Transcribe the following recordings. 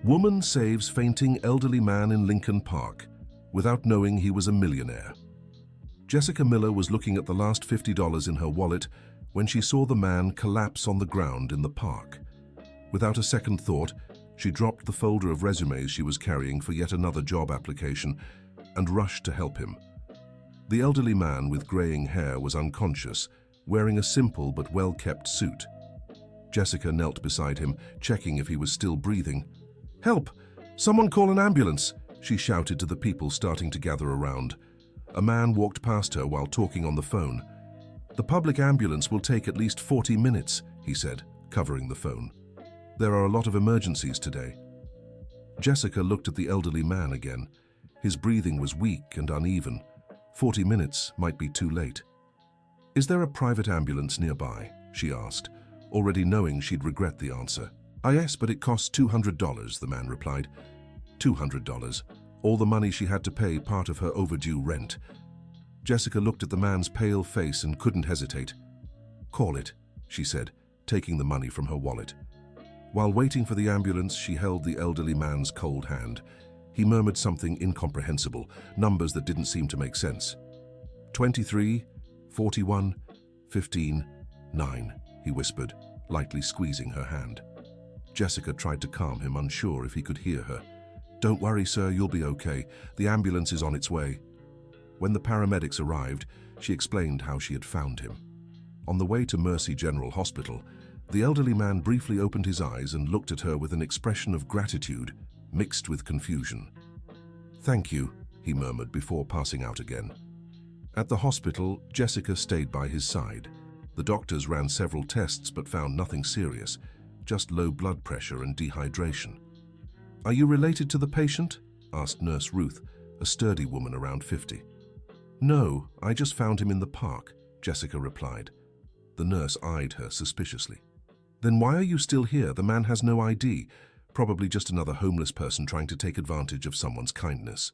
Woman saves fainting elderly man in Lincoln Park without knowing he was a millionaire. Jessica Miller was looking at the last $50 in her wallet when she saw the man collapse on the ground in the park. Without a second thought, she dropped the folder of resumes she was carrying for yet another job application and rushed to help him. The elderly man with graying hair was unconscious, wearing a simple but well-kept suit. Jessica knelt beside him, checking if he was still breathing. "Help! Someone call an ambulance!" she shouted to the people starting to gather around. A man walked past her while talking on the phone. "The public ambulance will take at least 40 minutes, he said, covering the phone. "There are a lot of emergencies today." Jessica looked at the elderly man again. His breathing was weak and uneven. 40 minutes might be too late. "Is there a private ambulance nearby?" she asked, already knowing she'd regret the answer. "Yes, but it costs $200, the man replied. $200, all the money she had to pay part of her overdue rent. Jessica looked at the man's pale face and couldn't hesitate. "Call it," she said, taking the money from her wallet. While waiting for the ambulance, she held the elderly man's cold hand. He murmured something incomprehensible, numbers that didn't seem to make sense. 23, 41, 15, 9, he whispered, lightly squeezing her hand. Jessica tried to calm him, unsure if he could hear her. "Don't worry, sir, you'll be okay. The ambulance is on its way." When the paramedics arrived, she explained how she had found him. On the way to Mercy General Hospital, the elderly man briefly opened his eyes and looked at her with an expression of gratitude, mixed with confusion. "Thank you," he murmured before passing out again. At the hospital, Jessica stayed by his side. The doctors ran several tests but found nothing serious, just low blood pressure and dehydration. "Are you related to the patient?" asked Nurse Ruth, a sturdy woman around 50. "No, I just found him in the park," Jessica replied. The nurse eyed her suspiciously. "Then why are you still here? The man has no ID. Probably just another homeless person trying to take advantage of someone's kindness."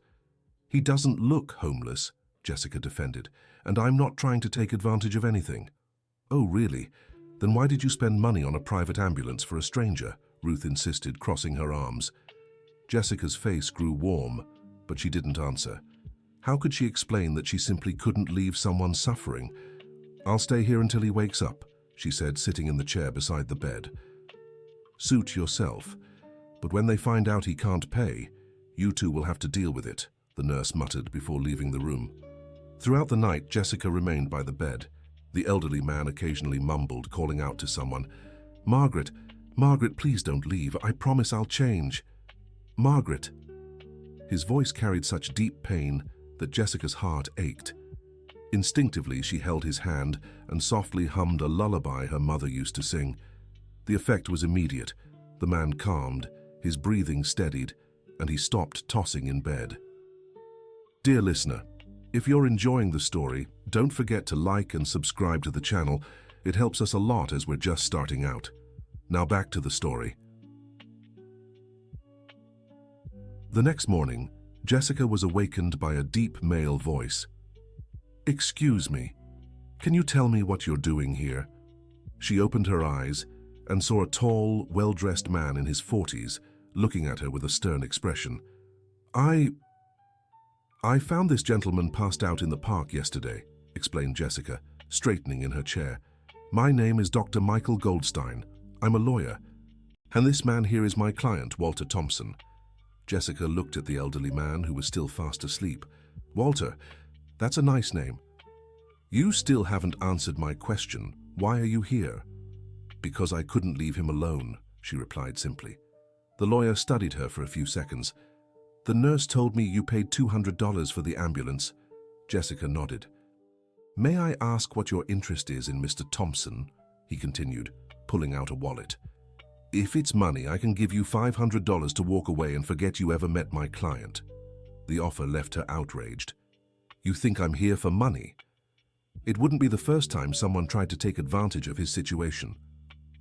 "He doesn't look homeless," Jessica defended, "and I'm not trying to take advantage of anything." "Oh, really? Then why did you spend money on a private ambulance for a stranger?" Ruth insisted, crossing her arms. Jessica's face grew warm, but she didn't answer. How could she explain that she simply couldn't leave someone suffering? "I'll stay here until he wakes up," she said, sitting in the chair beside the bed. "Suit yourself. But when they find out he can't pay, you two will have to deal with it," the nurse muttered before leaving the room. Throughout the night, Jessica remained by the bed. The elderly man occasionally mumbled, calling out to someone. "Margaret, Margaret, please don't leave. I promise I'll change. Margaret." His voice carried such deep pain that Jessica's heart ached. Instinctively, she held his hand and softly hummed a lullaby her mother used to sing. The effect was immediate. The man calmed, his breathing steadied, and he stopped tossing in bed. Dear listener, if you're enjoying the story, don't forget to like and subscribe to the channel. It helps us a lot as we're just starting out. Now back to the story. The next morning, Jessica was awakened by a deep male voice. "Excuse me, can you tell me what you're doing here?" She opened her eyes and saw a tall, well-dressed man in his 40s looking at her with a stern expression. I found this gentleman passed out in the park yesterday," explained Jessica, straightening in her chair. "My name is Dr. Michael Goldstein. I'm a lawyer. And this man here is my client, Walter Thompson." Jessica looked at the elderly man who was still fast asleep. "Walter, that's a nice name. You still haven't answered my question. Why are you here?" "Because I couldn't leave him alone," she replied simply. The lawyer studied her for a few seconds. "The nurse told me you paid $200 for the ambulance." Jessica nodded. "May I ask what your interest is in Mr. Thompson?" he continued, pulling out a wallet. "If it's money, I can give you $500 to walk away and forget you ever met my client." The offer left her outraged. "You think I'm here for money?" It wouldn't be the first time someone tried to take advantage of his situation.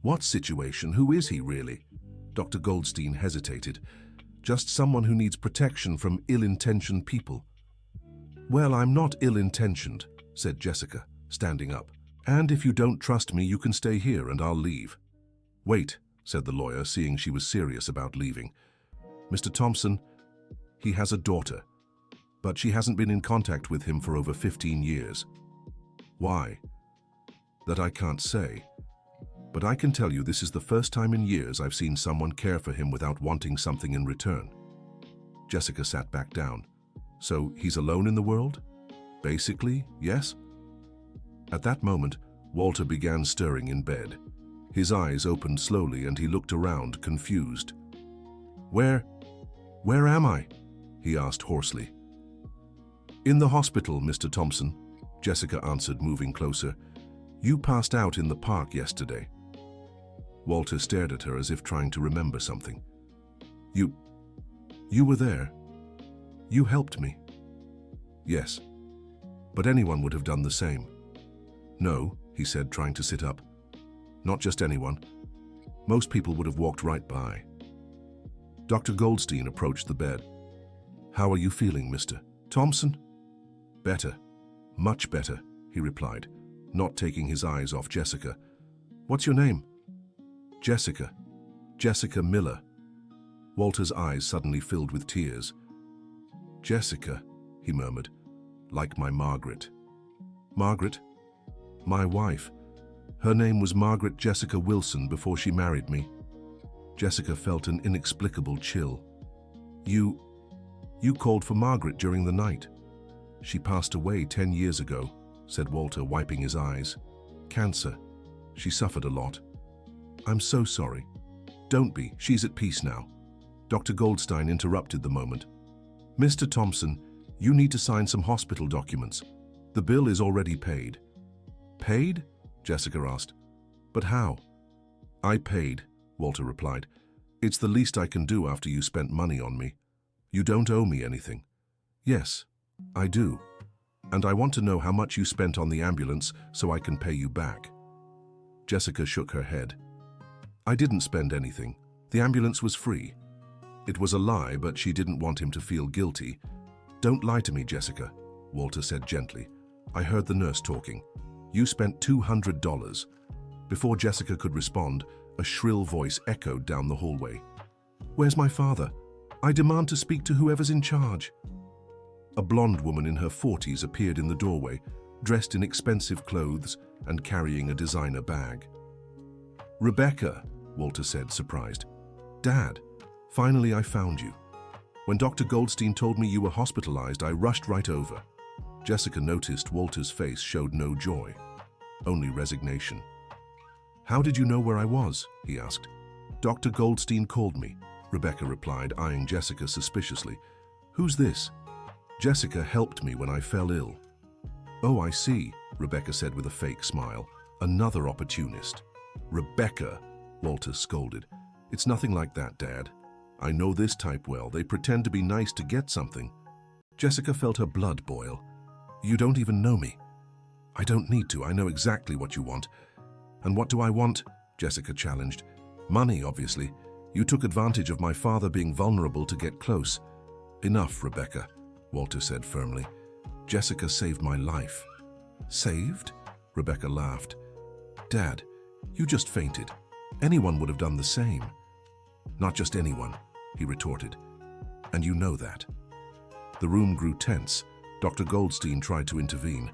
"What situation? Who is he, really?" Dr. Goldstein hesitated. "Just someone who needs protection from ill-intentioned people." "Well, I'm not ill-intentioned," said Jessica, standing up. "And if you don't trust me, you can stay here and I'll leave." "Wait," said the lawyer, seeing she was serious about leaving. Mr. Thompson, he has a daughter, but she hasn't been in contact with him for over 15 years. Why? That I can't say. But I can tell you this is the first time in years I've seen someone care for him without wanting something in return. Jessica sat back down. So he's alone in the world? Basically, yes? At that moment, Walter began stirring in bed. His eyes opened slowly and he looked around, confused. Where am I? He asked hoarsely. In the hospital, Mr. Thompson, Jessica answered, moving closer. You passed out in the park yesterday. Walter stared at her as if trying to remember something. You were there. You helped me. Yes, but anyone would have done the same. No, he said, trying to sit up. Not just anyone. Most people would have walked right by. Dr. Goldstein approached the bed. How are you feeling, Mr. Thompson? Better. Much better, he replied, not taking his eyes off Jessica. What's your name? Jessica. Jessica Miller. Walter's eyes suddenly filled with tears. Jessica, he murmured, like my Margaret. Margaret? My wife. Her name was Margaret Jessica Wilson before she married me. Jessica felt an inexplicable chill. You called for Margaret during the night. She passed away 10 years ago, said Walter, wiping his eyes. Cancer. She suffered a lot. I'm so sorry. Don't be. She's at peace now. Dr. Goldstein interrupted the moment. Mr. Thompson, you need to sign some hospital documents. The bill is already paid. Paid? Jessica asked. But how? I paid, Walter replied. It's the least I can do after you spent money on me. You don't owe me anything. Yes, I do. And I want to know how much you spent on the ambulance so I can pay you back. Jessica shook her head. I didn't spend anything. The ambulance was free. It was a lie, but she didn't want him to feel guilty. Don't lie to me, Jessica, Walter said gently. I heard the nurse talking. You spent $200. Before Jessica could respond, a shrill voice echoed down the hallway. Where's my father? I demand to speak to whoever's in charge. A blonde woman in her 40s appeared in the doorway, dressed in expensive clothes and carrying a designer bag. Rebecca, Walter said, surprised. Dad, finally I found you. When Dr. Goldstein told me you were hospitalized, I rushed right over. Jessica noticed Walter's face showed no joy, only resignation. How did you know where I was? He asked. Dr. Goldstein called me, Rebecca replied, eyeing Jessica suspiciously. Who's this? Jessica helped me when I fell ill. Oh, I see, Rebecca said with a fake smile. Another opportunist. Rebecca, Walter scolded. It's nothing like that, Dad. I know this type well. They pretend to be nice to get something. Jessica felt her blood boil. You don't even know me. I don't need to. I know exactly what you want. And what do I want? Jessica challenged. Money, obviously. You took advantage of my father being vulnerable to get close. Enough, Rebecca, Walter said firmly. Jessica saved my life. Saved? Rebecca laughed. Dad, you just fainted. Anyone would have done the same. Not just anyone, he retorted. And you know that. The room grew tense. Dr. Goldstein tried to intervene.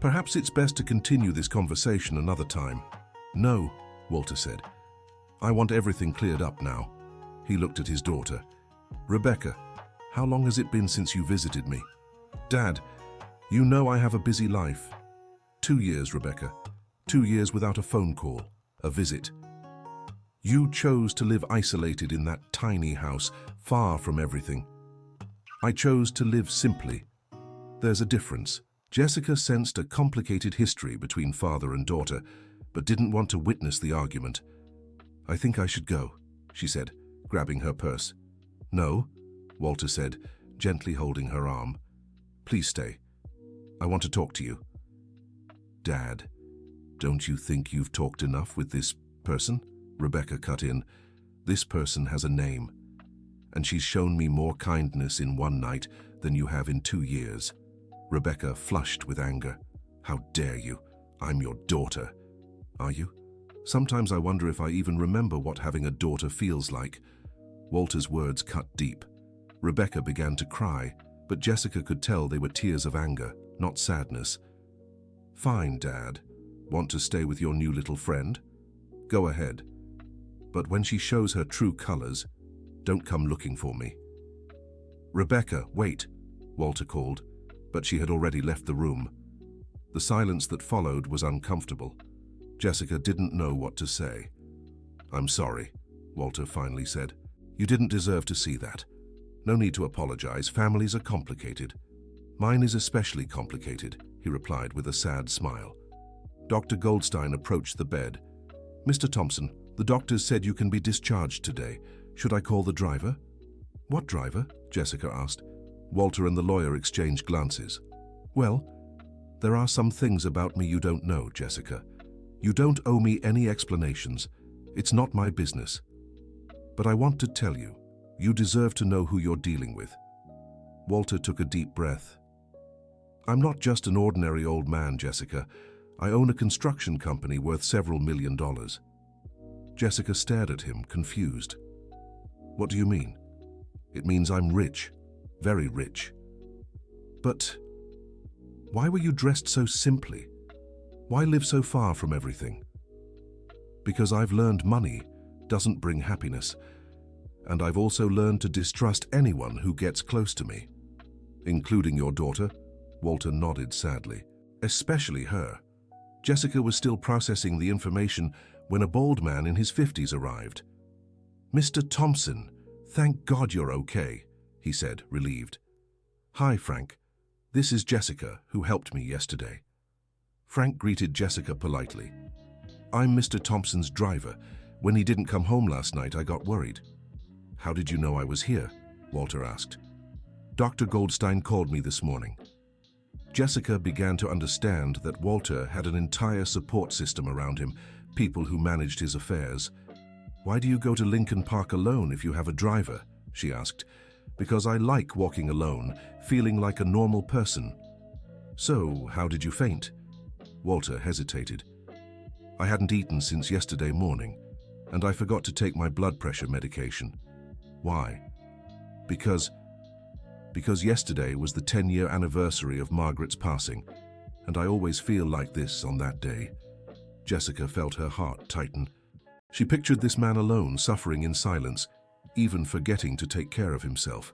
Perhaps it's best to continue this conversation another time. No, Walter said. I want everything cleared up now. He looked at his daughter. Rebecca, how long has it been since you visited me? Dad, you know I have a busy life. 2 years, Rebecca. 2 years without a phone call, a visit. You chose to live isolated in that tiny house, far from everything. I chose to live simply. There's a difference. Jessica sensed a complicated history between father and daughter, but didn't want to witness the argument. I think I should go, she said, grabbing her purse. No, Walter said, gently holding her arm. Please stay. I want to talk to you. Dad, don't you think you've talked enough with this person? Rebecca cut in. This person has a name, and she's shown me more kindness in one night than you have in 2 years. Rebecca flushed with anger. How dare you? I'm your daughter. Are you? Sometimes I wonder if I even remember what having a daughter feels like. Walter's words cut deep. Rebecca began to cry, but Jessica could tell they were tears of anger, not sadness. "Fine, Dad. Want to stay with your new little friend? Go ahead. But when she shows her true colors, don't come looking for me." "Rebecca, wait," Walter called, but she had already left the room. The silence that followed was uncomfortable. Jessica didn't know what to say. "I'm sorry," Walter finally said. "You didn't deserve to see that. No need to apologize. Families are complicated. Mine is especially complicated," he replied with a sad smile. Dr. Goldstein approached the bed. "Mr. Thompson, the doctors said you can be discharged today. Should I call the driver?" "What driver?" Jessica asked. Walter and the lawyer exchanged glances. "Well, there are some things about me you don't know, Jessica. You don't owe me any explanations. It's not my business. But I want to tell you, you deserve to know who you're dealing with." Walter took a deep breath. "I'm not just an ordinary old man, Jessica. I own a construction company worth several $1,000,000. Jessica stared at him, confused. "What do you mean?" "It means I'm rich, very rich." "But why were you dressed so simply? Why live so far from everything?" "Because I've learned money doesn't bring happiness, and I've also learned to distrust anyone who gets close to me." "Including your daughter?" Walter nodded sadly. "Especially her." Jessica was still processing the information when a bald man in his 50s arrived. "Mr. Thompson, thank God you're okay," he said, relieved. "Hi, Frank. This is Jessica, who helped me yesterday." Frank greeted Jessica politely. "I'm Mr. Thompson's driver. When he didn't come home last night, I got worried." "How did you know I was here?" Walter asked. "Dr. Goldstein called me this morning." Jessica began to understand that Walter had an entire support system around him, people who managed his affairs. "Why do you go to Lincoln Park alone if you have a driver?" she asked. "Because I like walking alone, feeling like a normal person." "So, how did you faint?" Walter hesitated. "I hadn't eaten since yesterday morning, and I forgot to take my blood pressure medication." "Why?" Because yesterday was the 10-year anniversary of Margaret's passing, and I always feel like this on that day." Jessica felt her heart tighten. She pictured this man alone, suffering in silence, even forgetting to take care of himself.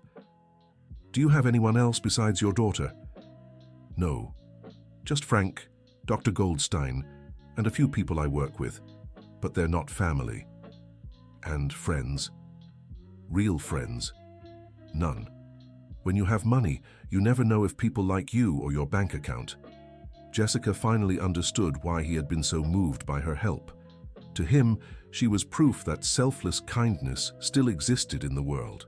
"Do you have anyone else besides your daughter?" "No, just Frank, Dr. Goldstein, and a few people I work with, but they're not family." "And friends?" "Real friends? None. When you have money, you never know if people like you or your bank account." Jessica finally understood why he had been so moved by her help. To him, she was proof that selfless kindness still existed in the world.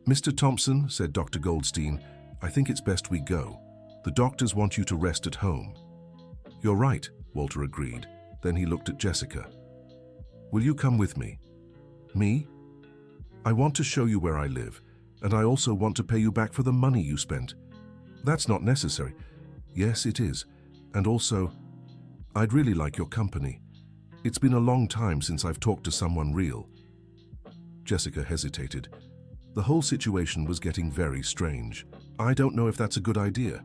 "Mr. Thompson," said Dr. Goldstein, "I think it's best we go. The doctors want you to rest at home." "You're right," Walter agreed. Then he looked at Jessica. "Will you come with me?" "Me? I want to show you where I live, and I also want to pay you back for the money you spent." "That's not necessary." "Yes, it is. And also, I'd really like your company. It's been a long time since I've talked to someone real." Jessica hesitated. The whole situation was getting very strange. "I don't know if that's a good idea."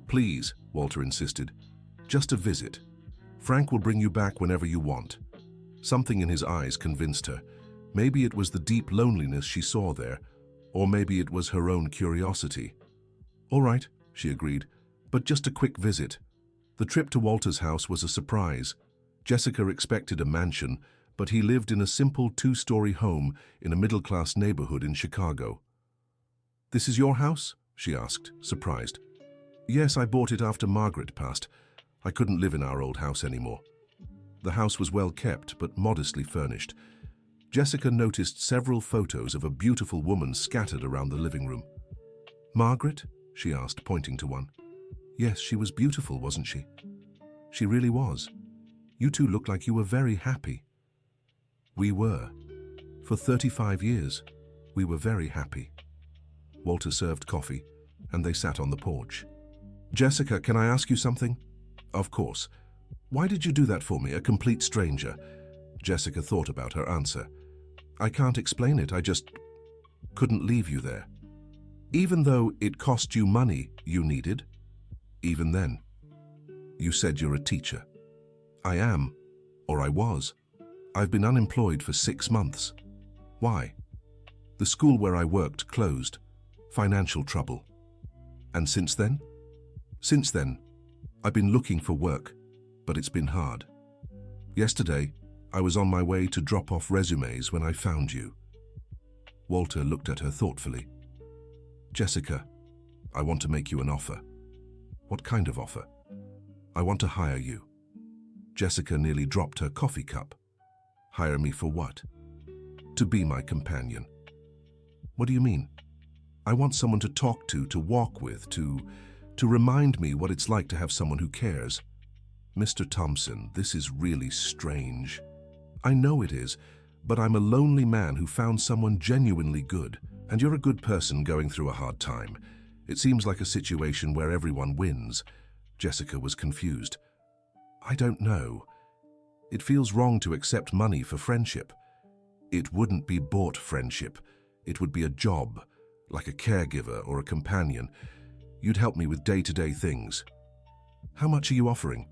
"Please," Walter insisted. "Just a visit. Frank will bring you back whenever you want." Something in his eyes convinced her. Maybe it was the deep loneliness she saw there, or maybe it was her own curiosity. "All right," she agreed, "but just a quick visit." The trip to Walter's house was a surprise. Jessica expected a mansion, but he lived in a simple 2-story home in a middle-class neighborhood in Chicago. "This is your house?" she asked, surprised. "Yes, I bought it after Margaret passed. I couldn't live in our old house anymore." The house was well kept, but modestly furnished. Jessica noticed several photos of a beautiful woman scattered around the living room. "Margaret?" she asked, pointing to one. "Yes, she was beautiful, wasn't she?" "She really was. You two looked like you were very happy." "We were. For 35 years, we were very happy." Walter served coffee, and they sat on the porch. "Jessica, can I ask you something?" "Of course. Why did you do that for me, a complete stranger?" Jessica thought about her answer. I can't explain it, I just couldn't leave you there. Even though it cost you money you needed, even then. You said you're a teacher. I am, or I was. I've been unemployed for 6 months. Why? The school where I worked closed. Financial trouble. And since then? Since then, I've been looking for work, but it's been hard. Yesterday, I was on my way to drop off resumes when I found you. Walter looked at her thoughtfully. Jessica, I want to make you an offer. What kind of offer? I want to hire you. Jessica nearly dropped her coffee cup. Hire me for what? To be my companion. What do you mean? I want someone to talk to walk with, to remind me what it's like to have someone who cares. Mr. Thompson, this is really strange. I know it is, but I'm a lonely man who found someone genuinely good, and you're a good person going through a hard time. It seems like a situation where everyone wins. Jessica was confused. I don't know. It feels wrong to accept money for friendship. It wouldn't be bought friendship. It would be a job, like a caregiver or a companion. You'd help me with day-to-day things. How much are you offering?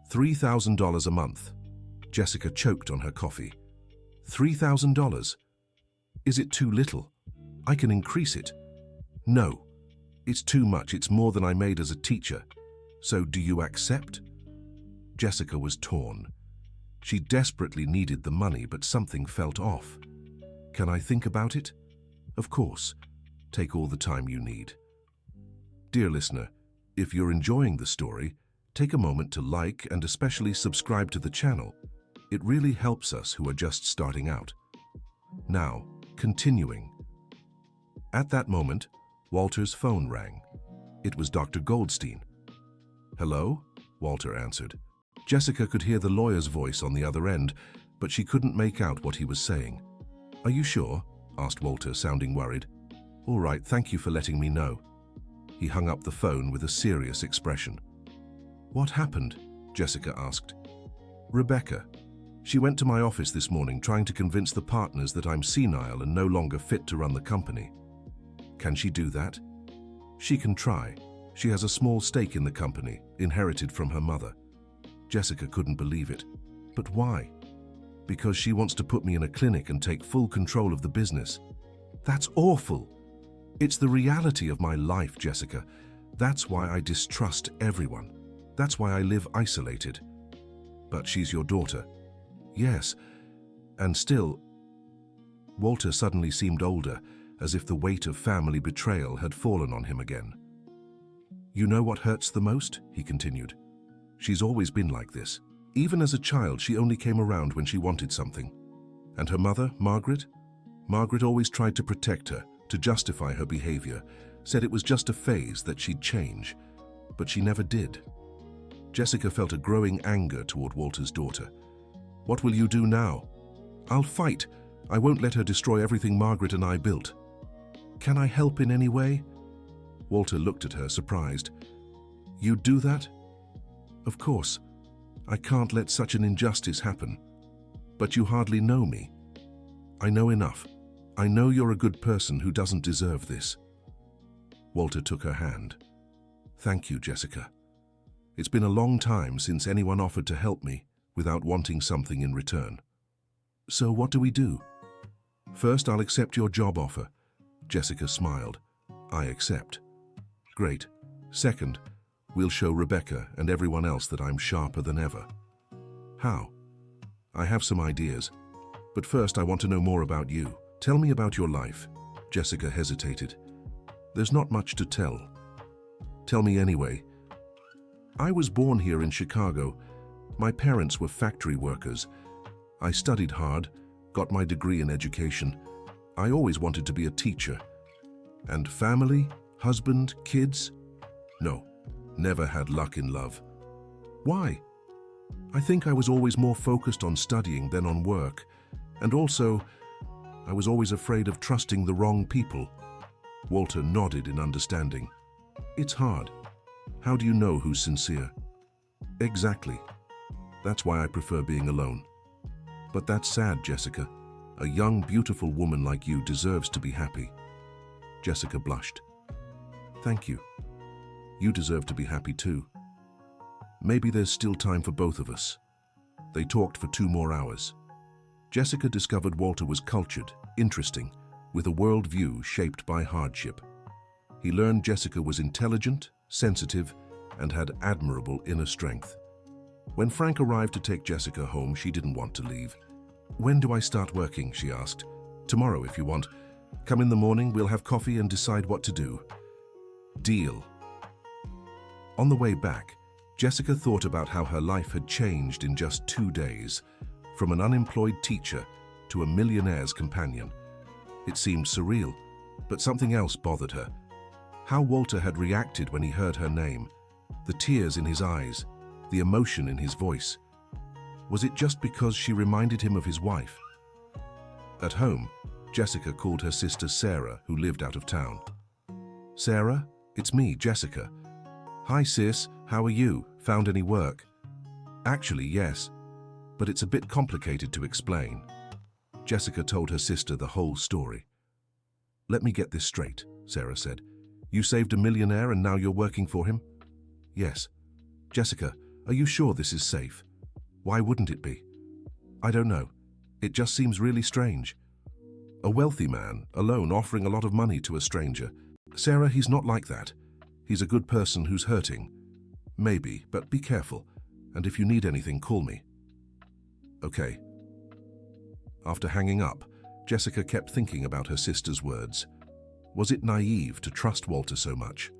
$3,000 a month. Jessica choked on her coffee. $3,000? Is it too little? I can increase it. No, it's too much. It's more than I made as a teacher. So do you accept? Jessica was torn. She desperately needed the money, but something felt off. Can I think about it? Of course. Take all the time you need. Dear listener, if you're enjoying the story, take a moment to like and especially subscribe to the channel. It really helps us who are just starting out. Now, continuing. At that moment, Walter's phone rang. It was Dr. Goldstein. Hello? Walter answered. Jessica could hear the lawyer's voice on the other end, but she couldn't make out what he was saying. Are you sure? Asked Walter, sounding worried. All right, thank you for letting me know. He hung up the phone with a serious expression. What happened? Jessica asked. Rebecca. She went to my office this morning trying to convince the partners that I'm senile and no longer fit to run the company. Can she do that? She can try. She has a small stake in the company, inherited from her mother. Jessica couldn't believe it. But why? Because she wants to put me in a clinic and take full control of the business. That's awful. It's the reality of my life, Jessica. That's why I distrust everyone. That's why I live isolated. But she's your daughter. Yes, and still... Walter suddenly seemed older, as if the weight of family betrayal had fallen on him again. You know what hurts the most? He continued. She's always been like this. Even as a child, she only came around when she wanted something. And her mother, Margaret? Margaret always tried to protect her, to justify her behavior, said it was just a phase that she'd change. But she never did. Jessica felt a growing anger toward Walter's daughter. What will you do now? I'll fight. I won't let her destroy everything Margaret and I built. Can I help in any way? Walter looked at her, surprised. You'd do that? Of course. I can't let such an injustice happen. But you hardly know me. I know enough. I know you're a good person who doesn't deserve this. Walter took her hand. Thank you, Jessica. It's been a long time since anyone offered to help me without wanting something in return. So what do we do? First, I'll accept your job offer. Jessica smiled. I accept. Great. Second, we'll show Rebecca and everyone else that I'm sharper than ever. How? I have some ideas. But first, I want to know more about you. Tell me about your life. Jessica hesitated. There's not much to tell. Tell me anyway. I was born here in Chicago. My parents were factory workers. I studied hard, got my degree in education. I always wanted to be a teacher. And family, husband, kids? No, never had luck in love. Why? I think I was always more focused on studying than on work. And also, I was always afraid of trusting the wrong people. Walter nodded in understanding. It's hard. How do you know who's sincere? Exactly. That's why I prefer being alone. But that's sad, Jessica. A young, beautiful woman like you deserves to be happy. Jessica blushed. Thank you. You deserve to be happy too. Maybe there's still time for both of us. They talked for 2 more hours. Jessica discovered Walter was cultured, interesting, with a worldview shaped by hardship. He learned Jessica was intelligent, sensitive, and had admirable inner strength. When Frank arrived to take Jessica home, she didn't want to leave. "When do I start working?" she asked. "Tomorrow, if you want. Come in the morning, we'll have coffee and decide what to do." Deal. On the way back, Jessica thought about how her life had changed in just 2 days, from an unemployed teacher to a millionaire's companion. It seemed surreal, but something else bothered her. How Walter had reacted when he heard her name, the tears in his eyes, the emotion in his voice. Was it just because she reminded him of his wife? At home, Jessica called her sister Sarah, who lived out of town. "Sarah, it's me, Jessica." "Hi sis, how are you? Found any work?" "Actually, yes, but it's a bit complicated to explain." Jessica told her sister the whole story. "Let me get this straight," Sarah said. "You saved a millionaire and now you're working for him?" "Yes." "Jessica, are you sure this is safe? Why wouldn't it be?" "I don't know. It just seems really strange." "A wealthy man, alone, offering a lot of money to a stranger. Sarah, he's not like that. He's a good person who's hurting. Maybe, but be careful. And if you need anything, call me." "Okay." After hanging up, Jessica kept thinking about her sister's words. Was it naive to trust Walter so much?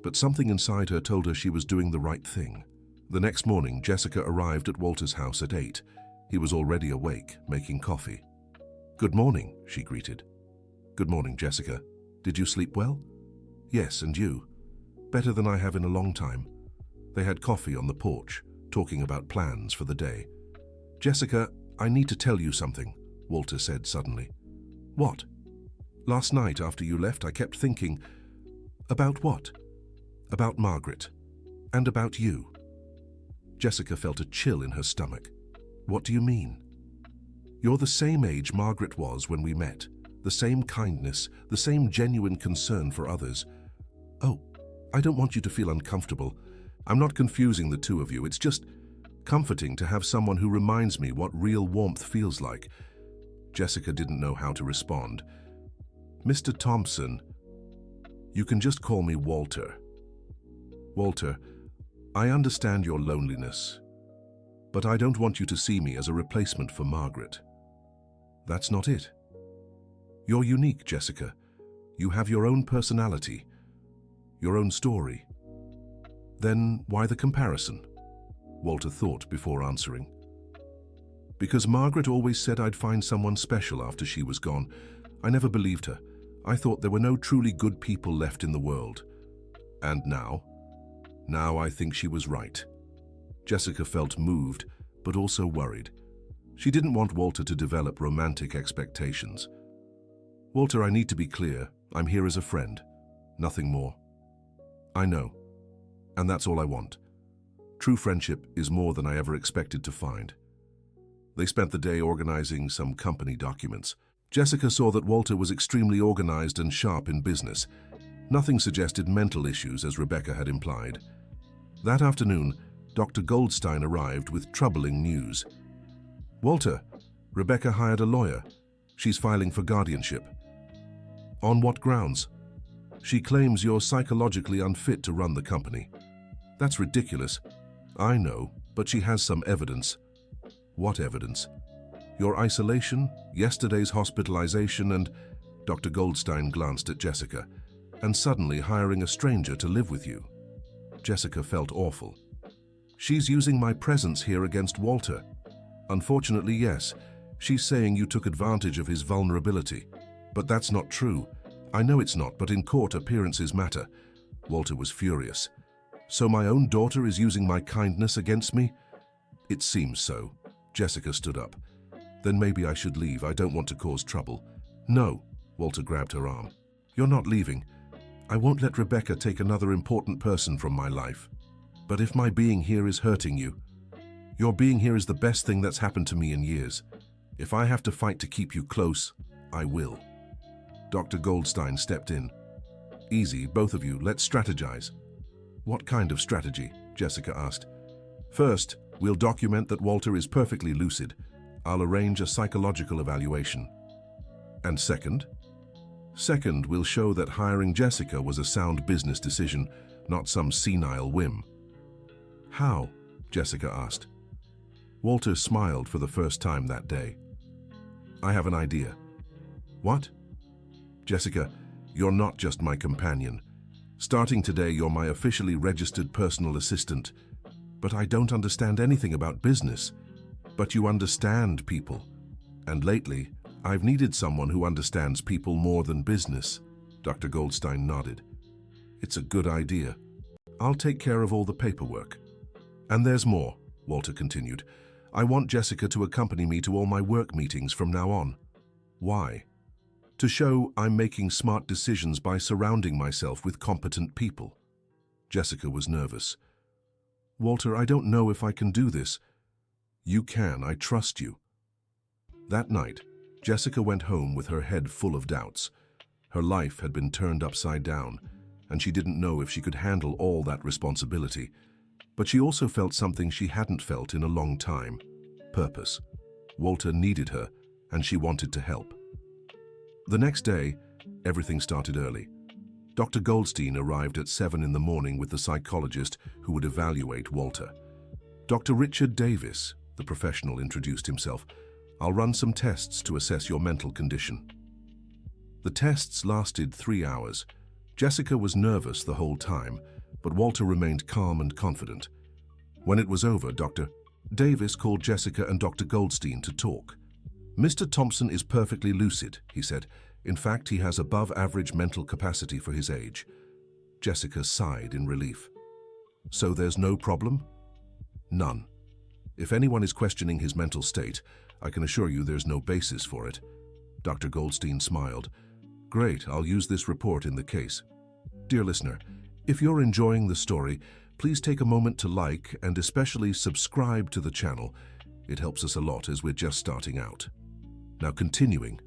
But something inside her told her she was doing the right thing. The next morning, Jessica arrived at Walter's house at 8. He was already awake, making coffee. "Good morning," she greeted. "Good morning, Jessica. Did you sleep well?" "Yes, and you?" "Better than I have in a long time." They had coffee on the porch, talking about plans for the day. "Jessica, I need to tell you something," Walter said suddenly. "What?" "Last night after you left, I kept thinking." "About what?" "About Margaret. And about you." Jessica felt a chill in her stomach. "What do you mean?" "You're the same age Margaret was when we met. The same kindness, the same genuine concern for others." "Oh, I don't want you to feel uncomfortable. I'm not confusing the two of you. It's just comforting to have someone who reminds me what real warmth feels like." Jessica didn't know how to respond. "Mr. Thompson, you can just call me Walter." "Walter, I understand your loneliness, but I don't want you to see me as a replacement for Margaret. That's not it. You're unique, Jessica. You have your own personality, your own story." "Then why the comparison?" Walter thought before answering. "Because Margaret always said I'd find someone special after she was gone. I never believed her. I thought there were no truly good people left in the world. And now? Now I think she was right." Jessica felt moved, but also worried. She didn't want Walter to develop romantic expectations. "Walter, I need to be clear. I'm here as a friend. Nothing more." "I know. And that's all I want. True friendship is more than I ever expected to find." They spent the day organizing some company documents. Jessica saw that Walter was extremely organized and sharp in business. Nothing suggested mental issues, as Rebecca had implied. That afternoon, Dr. Goldstein arrived with troubling news. "Walter, Rebecca hired a lawyer. She's filing for guardianship." "On what grounds?" "She claims you're psychologically unfit to run the company." "That's ridiculous." "I know, but she has some evidence." "What evidence?" "Your isolation, yesterday's hospitalization, and—" Dr. Goldstein glanced at Jessica. "And suddenly hiring a stranger to live with you." Jessica felt awful. "She's using my presence here against Walter." "Unfortunately, yes. She's saying you took advantage of his vulnerability. But that's not true. I know it's not, but in court appearances matter." Walter was furious. "So my own daughter is using my kindness against me?" "It seems so." Jessica stood up. "Then maybe I should leave. I don't want to cause trouble." "No." Walter grabbed her arm. "You're not leaving. I won't let Rebecca take another important person from my life. But if my being here is hurting you, your being here is the best thing that's happened to me in years." If I have to fight to keep you close, I will. Dr. Goldstein stepped in. Easy, both of you, let's strategize. What kind of strategy? Jessica asked. First, we'll document that Walter is perfectly lucid. I'll arrange a psychological evaluation. And second? Second, we'll show that hiring Jessica was a sound business decision, not some senile whim. How? Jessica asked. Walter smiled for the first time that day. I have an idea. What? Jessica, you're not just my companion. Starting today, you're my officially registered personal assistant. But I don't understand anything about business. But you understand people. And lately, I've needed someone who understands people more than business. Dr. Goldstein nodded. It's a good idea. I'll take care of all the paperwork. And there's more, Walter continued. I want Jessica to accompany me to all my work meetings from now on. Why? To show I'm making smart decisions by surrounding myself with competent people. Jessica was nervous. Walter, I don't know if I can do this. You can, I trust you. That night, Jessica went home with her head full of doubts. Her life had been turned upside down, and she didn't know if she could handle all that responsibility. But she also felt something she hadn't felt in a long time. Purpose. Walter needed her, and she wanted to help. The next day, everything started early. Dr. Goldstein arrived at 7 in the morning with the psychologist who would evaluate Walter. Dr. Richard Davis, the professional, introduced himself. I'll run some tests to assess your mental condition. The tests lasted 3 hours. Jessica was nervous the whole time, but Walter remained calm and confident. When it was over, Dr. Davis called Jessica and Dr. Goldstein to talk. Mr. Thompson is perfectly lucid, he said. In fact, he has above-average mental capacity for his age. Jessica sighed in relief. So there's no problem? None. If anyone is questioning his mental state, I can assure you there's no basis for it. Dr. Goldstein smiled. Great, I'll use this report in the case. Dear listener, if you're enjoying the story, please take a moment to like and especially subscribe to the channel. It helps us a lot as we're just starting out. Now continuing.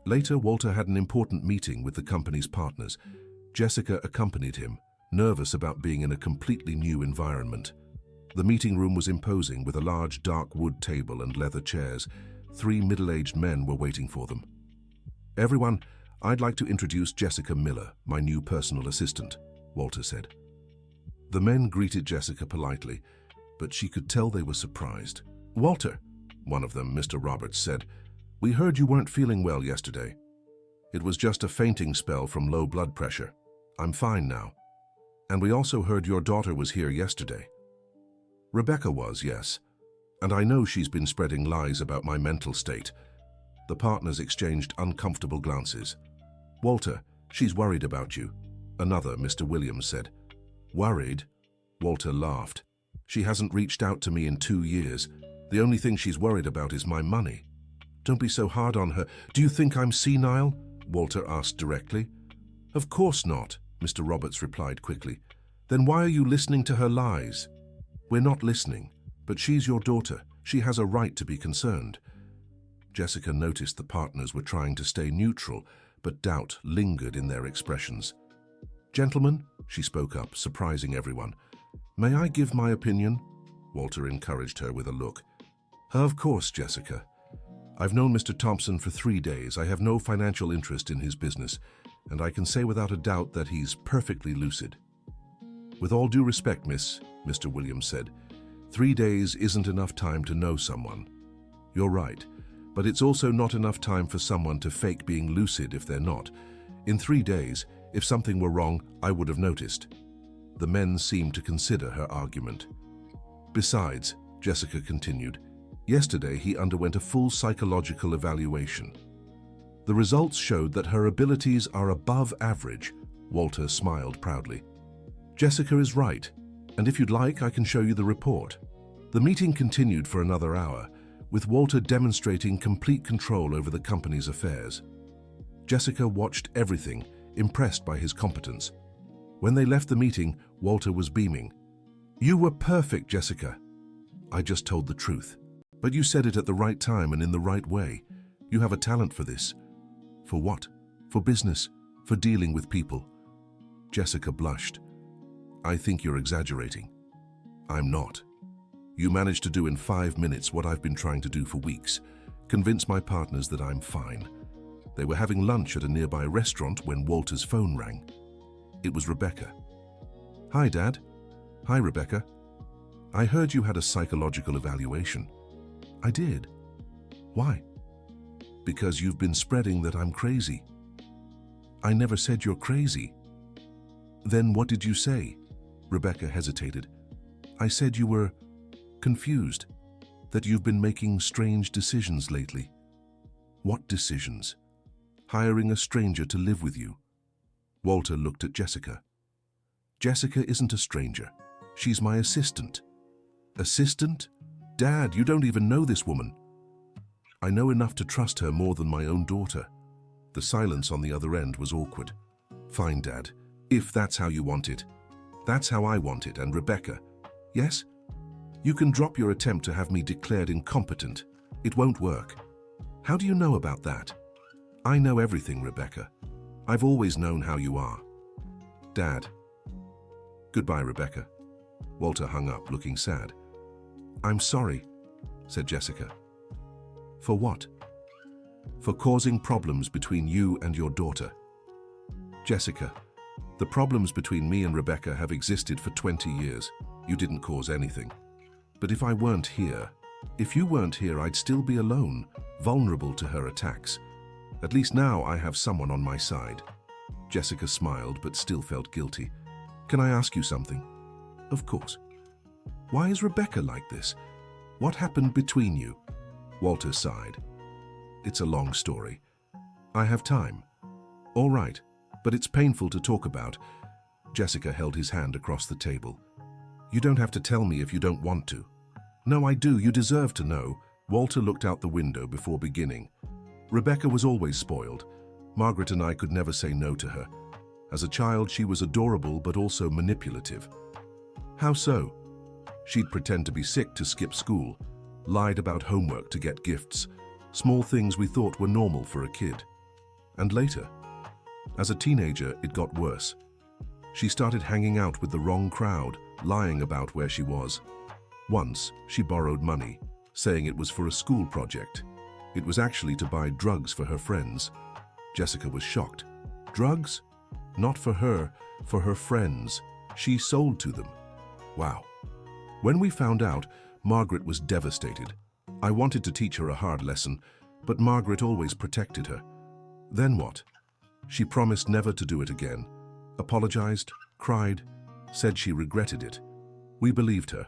Later, Walter had an important meeting with the company's partners. Jessica accompanied him, nervous about being in a completely new environment. The meeting room was imposing with a large dark wood table and leather chairs. 3 middle-aged men were waiting for them. Everyone, I'd like to introduce Jessica Miller, my new personal assistant, Walter said. The men greeted Jessica politely, but she could tell they were surprised. Walter, one of them, Mr. Roberts, said, we heard you weren't feeling well yesterday. It was just a fainting spell from low blood pressure. I'm fine now. And we also heard your daughter was here yesterday. Rebecca was, yes. And I know she's been spreading lies about my mental state. The partners exchanged uncomfortable glances. Walter, she's worried about you. Another, Mr. Williams, said. Worried? Walter laughed. She hasn't reached out to me in 2 years. The only thing she's worried about is my money. Don't be so hard on her. Do you think I'm senile? Walter asked directly. Of course not, Mr. Roberts replied quickly. Then why are you listening to her lies? We're not listening, but she's your daughter. She has a right to be concerned. Jessica noticed the partners were trying to stay neutral, but doubt lingered in their expressions. Gentlemen, she spoke up, surprising everyone. May I give my opinion? Walter encouraged her with a look. Of course, Jessica. I've known Mr. Thompson for 3 days. I have no financial interest in his business, and I can say without a doubt that he's perfectly lucid. With all due respect, miss, Mr. Williams said, 3 days isn't enough time to know someone. You're right, but it's also not enough time for someone to fake being lucid if they're not. In 3 days, if something were wrong, I would have noticed. The men seemed to consider her argument. Besides, Jessica continued, yesterday he underwent a full psychological evaluation. The results showed that her abilities are above average. Walter smiled proudly. Jessica is right, and if you'd like, I can show you the report. The meeting continued for another hour, with Walter demonstrating complete control over the company's affairs. Jessica watched everything, impressed by his competence. When they left the meeting, Walter was beaming. You were perfect, Jessica. I just told the truth. But you said it at the right time and in the right way. You have a talent for this. For what? For business, for dealing with people. Jessica blushed. I think you're exaggerating. I'm not. You managed to do in 5 minutes what I've been trying to do for weeks. Convince my partners that I'm fine. They were having lunch at a nearby restaurant when Walter's phone rang. It was Rebecca. Hi, Dad. Hi, Rebecca. I heard you had a psychological evaluation. I did. Why? Because you've been spreading that I'm crazy. I never said you're crazy. Then what did you say? Rebecca hesitated. I said you were confused, that you've been making strange decisions lately. What decisions? Hiring a stranger to live with you. Walter looked at Jessica. Jessica isn't a stranger. She's my assistant. Assistant? Dad, you don't even know this woman. I know enough to trust her more than my own daughter. The silence on the other end was awkward. Fine, Dad, if that's how you want it. That's how I want it, and Rebecca. Yes? You can drop your attempt to have me declared incompetent. It won't work. How do you know about that? I know everything, Rebecca. I've always known how you are. Dad. Goodbye, Rebecca. Walter hung up, looking sad. I'm sorry, said Jessica. For what? For causing problems between you and your daughter. Jessica, the problems between me and Rebecca have existed for 20 years. You didn't cause anything. But if I weren't here, if you weren't here, I'd still be alone, vulnerable to her attacks. At least now I have someone on my side. Jessica smiled, but still felt guilty. Can I ask you something? Of course. Why is Rebecca like this? What happened between you? Walter sighed. It's a long story. I have time. All right, but it's painful to talk about. Jessica held his hand across the table. You don't have to tell me if you don't want to. No, I do. You deserve to know. Walter looked out the window before beginning. Rebecca was always spoiled. Margaret and I could never say no to her. As a child, she was adorable but also manipulative. How so? She'd pretend to be sick to skip school, lied about homework to get gifts, small things we thought were normal for a kid. And later, as a teenager, it got worse. She started hanging out with the wrong crowd, lying about where she was. Once, she borrowed money, saying it was for a school project. It was actually to buy drugs for her friends. Jessica was shocked. Drugs? Not for her friends. She sold to them. Wow. When we found out, Margaret was devastated. I wanted to teach her a hard lesson, but Margaret always protected her. Then what? She promised never to do it again, apologized, cried, said she regretted it. We believed her.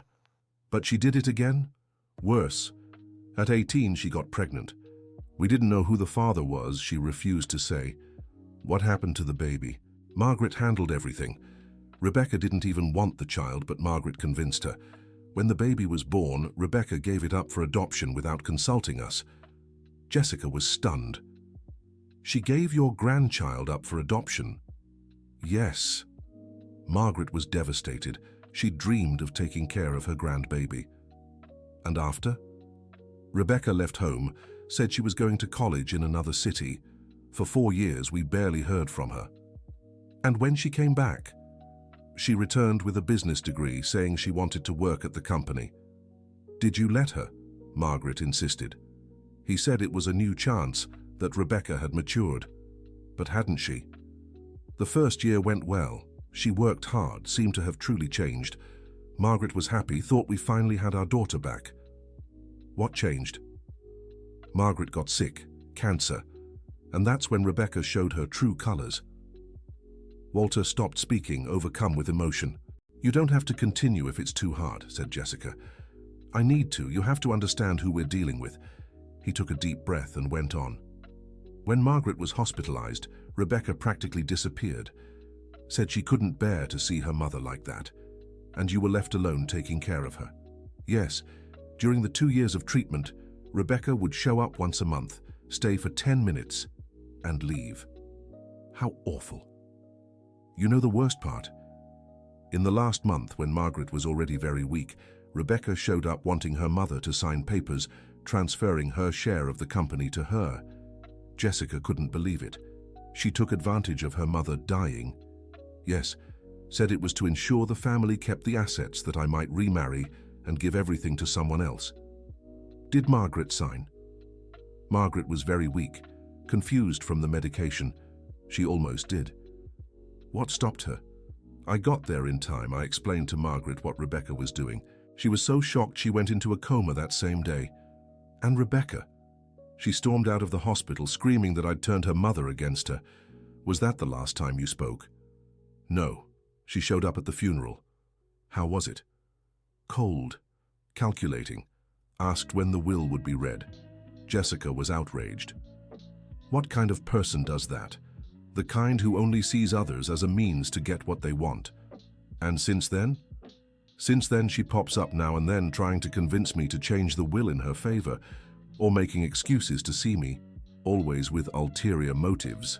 But she did it again? Worse. At 18, she got pregnant. We didn't know who the father was, she refused to say. What happened to the baby? Margaret handled everything. Rebecca didn't even want the child, but Margaret convinced her. When the baby was born, Rebecca gave it up for adoption without consulting us. Jessica was stunned. She gave your grandchild up for adoption? Yes. Margaret was devastated. She dreamed of taking care of her grandbaby. And after? Rebecca left home, said she was going to college in another city. For 4 years, we barely heard from her. And when she came back, she returned with a business degree, saying she wanted to work at the company. Did you let her? Margaret insisted. He said it was a new chance, that Rebecca had matured. But hadn't she? The first year went well. She worked hard, seemed to have truly changed. Margaret was happy, thought we finally had our daughter back. What changed? Margaret got sick, cancer, and that's when Rebecca showed her true colors. Walter stopped speaking, overcome with emotion. You don't have to continue if it's too hard, said Jessica. I need to. You have to understand who we're dealing with. He took a deep breath and went on. When Margaret was hospitalized, Rebecca practically disappeared. Said she couldn't bear to see her mother like that. And you were left alone taking care of her. Yes, during the 2 years of treatment, Rebecca would show up once a month, stay for 10 minutes, and leave. How awful. You know the worst part? In the last month, when Margaret was already very weak, Rebecca showed up wanting her mother to sign papers, transferring her share of the company to her. Jessica couldn't believe it. She took advantage of her mother dying. Yes, said it was to ensure the family kept the assets that I might remarry and give everything to someone else. Did Margaret sign? Margaret was very weak, confused from the medication. She almost did. What stopped her? I got there in time. I explained to Margaret what Rebecca was doing. She was so shocked she went into a coma that same day. And Rebecca? She stormed out of the hospital screaming that I'd turned her mother against her. Was that the last time you spoke? No. She showed up at the funeral. How was it? Cold. Calculating. Asked when the will would be read. Jessica was outraged. What kind of person does that? The kind who only sees others as a means to get what they want. And since then? Since then she pops up now and then trying to convince me to change the will in her favor, or making excuses to see me, always with ulterior motives.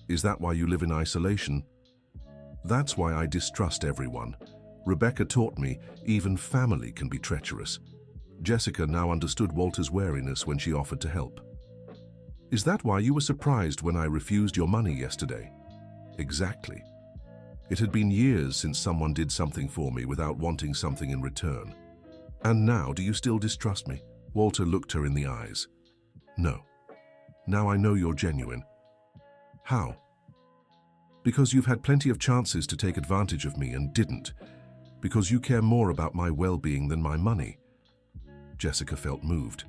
Is that why you live in isolation? That's why I distrust everyone. Rebecca taught me even family can be treacherous. Jessica now understood Walter's wariness when she offered to help. Is that why you were surprised when I refused your money yesterday? Exactly. It had been years since someone did something for me without wanting something in return. And now, do you still distrust me? Walter looked her in the eyes. No. Now I know you're genuine. How? Because you've had plenty of chances to take advantage of me and didn't. Because you care more about my well-being than my money. Jessica felt moved.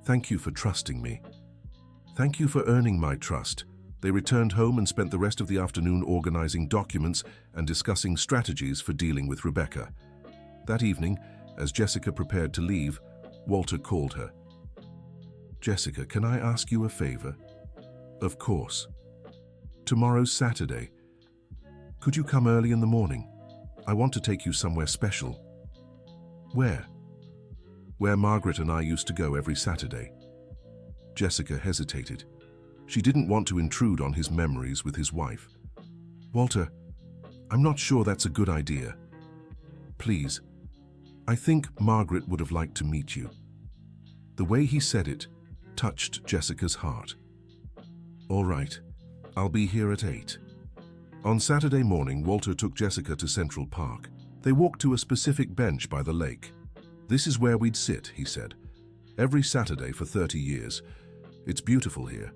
Thank you for trusting me. Thank you for earning my trust. They returned home and spent the rest of the afternoon organizing documents and discussing strategies for dealing with Rebecca. That evening, as Jessica prepared to leave, Walter called her. Jessica, can I ask you a favor? Of course. Tomorrow's Saturday. Could you come early in the morning? I want to take you somewhere special. Where? Where Margaret and I used to go every Saturday. Jessica hesitated. She didn't want to intrude on his memories with his wife. Walter, I'm not sure that's a good idea. Please, I think Margaret would have liked to meet you. The way he said it touched Jessica's heart. All right, I'll be here at 8. On Saturday morning, Walter took Jessica to Central Park. They walked to a specific bench by the lake. This is where we'd sit, he said. Every Saturday for 30 years. It's beautiful here.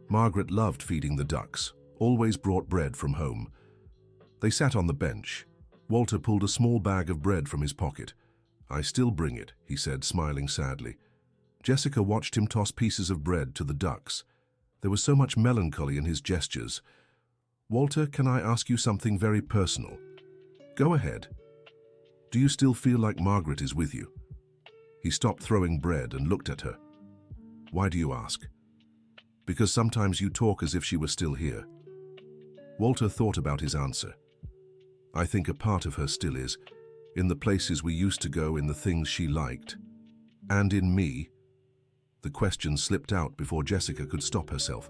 Margaret loved feeding the ducks, always brought bread from home. They sat on the bench. Walter pulled a small bag of bread from his pocket. I still bring it, he said, smiling sadly. Jessica watched him toss pieces of bread to the ducks. There was so much melancholy in his gestures. Walter, can I ask you something very personal? Go ahead. Do you still feel like Margaret is with you? He stopped throwing bread and looked at her. Why do you ask? Because sometimes you talk as if she were still here. Walter thought about his answer. I think a part of her still is, in the places we used to go, in the things she liked. And in me. The question slipped out before Jessica could stop herself.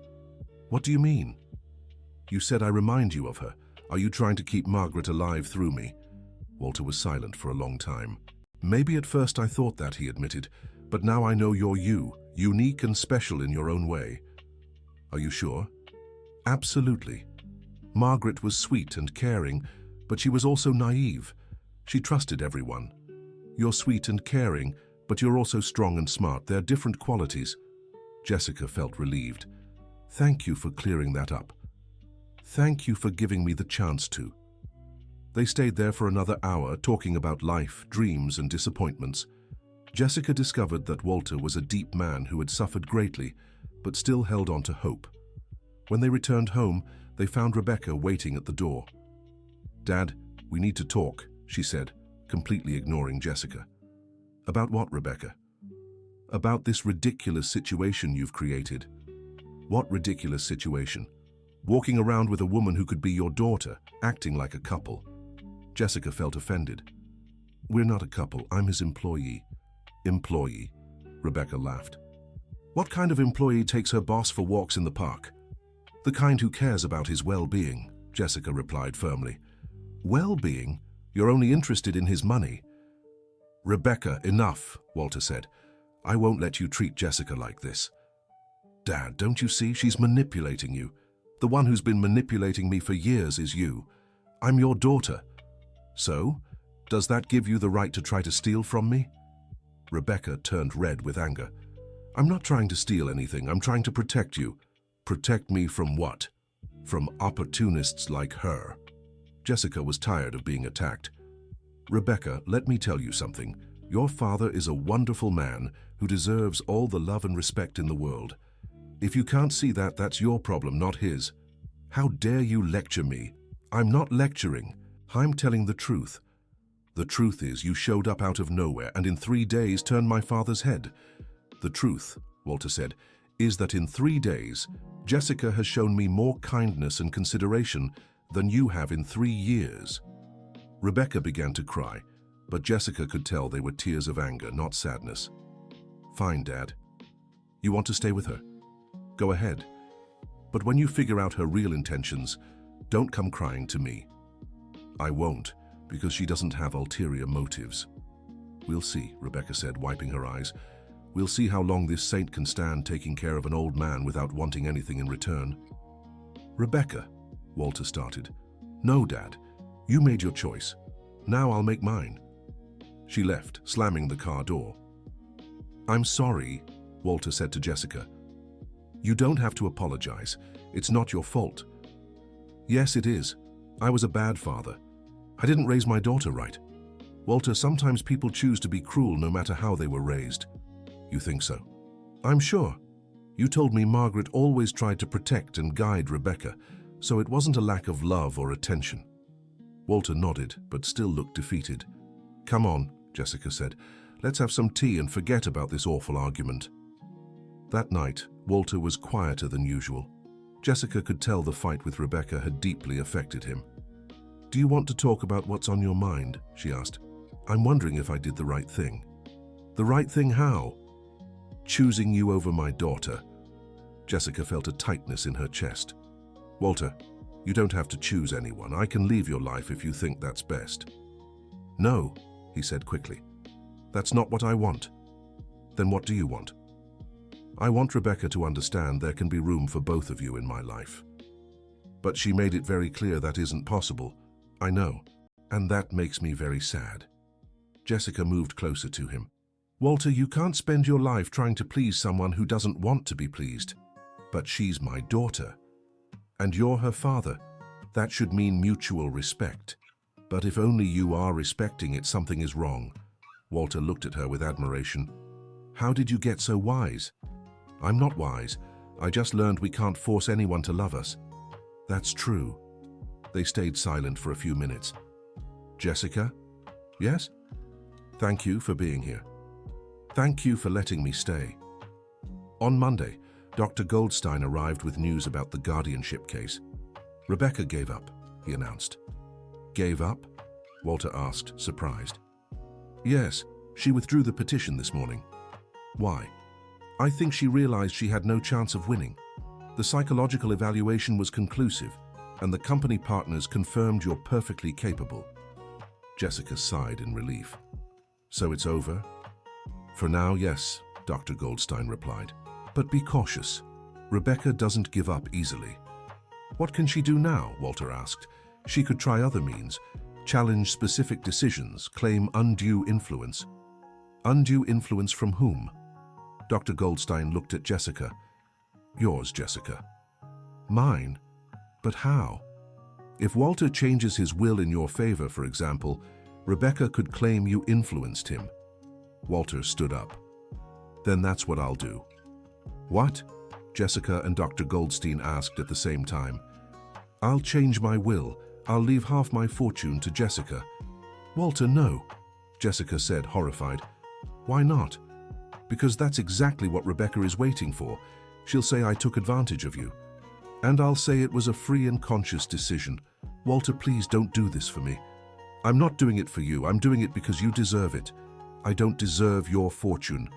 What do you mean? You said I remind you of her. Are you trying to keep Margaret alive through me? Walter was silent for a long time. Maybe at first I thought that, he admitted, but now I know you're you, unique and special in your own way. Are you sure? Absolutely. Margaret was sweet and caring, but she was also naive. She trusted everyone. You're sweet and caring, but you're also strong and smart. They're different qualities. Jessica felt relieved. Thank you for clearing that up. Thank you for giving me the chance to. They stayed there for another hour, talking about life, dreams, and disappointments. Jessica discovered that Walter was a deep man who had suffered greatly, but still held on to hope. When they returned home, they found Rebecca waiting at the door. Dad, we need to talk, she said, completely ignoring Jessica. About what, Rebecca? About this ridiculous situation you've created. What ridiculous situation? Walking around with a woman who could be your daughter, acting like a couple. Jessica felt offended. We're not a couple, I'm his employee. Employee, Rebecca laughed. What kind of employee takes her boss for walks in the park? The kind who cares about his well-being, Jessica replied firmly. Well-being? You're only interested in his money. "Rebecca, enough," Walter said. "I won't let you treat Jessica like this." "Dad, don't you see? She's manipulating you. The one who's been manipulating me for years is you. I'm your daughter. So, does that give you the right to try to steal from me?" Rebecca turned red with anger. "I'm not trying to steal anything. I'm trying to protect you." "Protect me from what?" "From opportunists like her." Jessica was tired of being attacked. "Rebecca, let me tell you something. Your father is a wonderful man who deserves all the love and respect in the world. If you can't see that, that's your problem, not his. How dare you lecture me?" "I'm not lecturing. I'm telling the truth. The truth is you showed up out of nowhere and in 3 days turned my father's head. The truth," Walter said, "is that in 3 days, Jessica has shown me more kindness and consideration than you have in 3 years. Rebecca began to cry, but Jessica could tell they were tears of anger, not sadness. "Fine, Dad. You want to stay with her? Go ahead. But when you figure out her real intentions, don't come crying to me." "I won't, because she doesn't have ulterior motives." "We'll see," Rebecca said, wiping her eyes. "We'll see how long this saint can stand taking care of an old man without wanting anything in return." "Rebecca," Walter started. "No, Dad. You made your choice. Now I'll make mine." She left, slamming the car door. "I'm sorry," Walter said to Jessica. "You don't have to apologize. It's not your fault." "Yes, it is. I was a bad father. I didn't raise my daughter right. Walter, sometimes people choose to be cruel no matter how they were raised." "You think so?" "I'm sure. You told me Margaret always tried to protect and guide Rebecca, so it wasn't a lack of love or attention." Walter nodded, but still looked defeated. "Come on," Jessica said. "Let's have some tea and forget about this awful argument." That night, Walter was quieter than usual. Jessica could tell the fight with Rebecca had deeply affected him. "Do you want to talk about what's on your mind?" she asked. "I'm wondering if I did the right thing." "The right thing how?" "Choosing you over my daughter." Jessica felt a tightness in her chest. "Walter, you don't have to choose anyone. I can leave your life if you think that's best." "No," he said quickly. "That's not what I want." "Then what do you want?" "I want Rebecca to understand there can be room for both of you in my life." "But she made it very clear that isn't possible." "I know, and that makes me very sad." Jessica moved closer to him. "Walter, you can't spend your life trying to please someone who doesn't want to be pleased." "But she's my daughter. And you're her father. That should mean mutual respect. But if only you are respecting it, something is wrong." Walter looked at her with admiration. "How did you get so wise?" "I'm not wise. I just learned we can't force anyone to love us." "That's true." They stayed silent for a few minutes. "Jessica?" "Yes?" "Thank you for being here." "Thank you for letting me stay." On Monday, Dr. Goldstein arrived with news about the guardianship case. "Rebecca gave up," he announced. "Gave up?" Walter asked, surprised. "Yes, she withdrew the petition this morning." "Why?" "I think she realized she had no chance of winning. The psychological evaluation was conclusive, and the company partners confirmed you're perfectly capable." Jessica sighed in relief. "So it's over?" "For now, yes," Dr. Goldstein replied. "But be cautious. Rebecca doesn't give up easily." "What can she do now?" Walter asked. "She could try other means, challenge specific decisions, claim undue influence." "Undue influence from whom?" Dr. Goldstein looked at Jessica. "Yours, Jessica." "Mine? But how?" "If Walter changes his will in your favor, for example, Rebecca could claim you influenced him." Walter stood up. "Then that's what I'll do." "What?" Jessica and Dr. Goldstein asked at the same time. "I'll change my will. I'll leave half my fortune to Jessica." "Walter, no," Jessica said, horrified. "Why not?" "Because that's exactly what Rebecca is waiting for. She'll say I took advantage of you. And I'll say it was a free and conscious decision. Walter, please don't do this for me. I'm not doing it for you. I'm doing it because you deserve it. I don't deserve your fortune.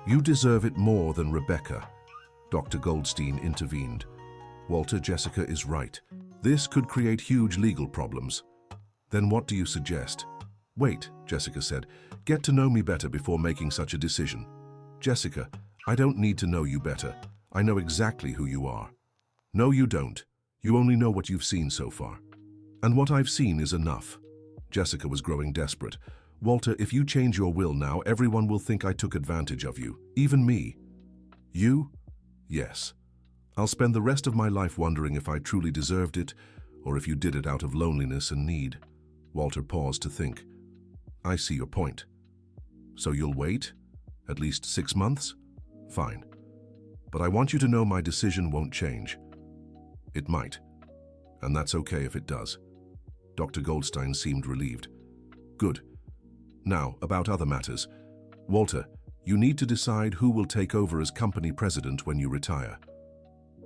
You deserve it more than Rebecca." Dr. Goldstein intervened. "Walter, Jessica is right. This could create huge legal problems." "Then what do you suggest?" Wait, Jessica said. Get to know me better before making such a decision. Jessica, I don't need to know you better. I know exactly who you are. No, you don't. You only know what you've seen so far. And what I've seen is enough. Jessica was growing desperate. Walter, if you change your will now, everyone will think I took advantage of you. Even me. You? Yes. I'll spend the rest of my life wondering if I truly deserved it, or if you did it out of loneliness and need. Walter paused to think. I see your point. So you'll wait? At least 6 months? Fine. But I want you to know my decision won't change. It might. And that's okay if it does. Dr. Goldstein seemed relieved. Good. Now, about other matters. Walter, you need to decide who will take over as company president when you retire.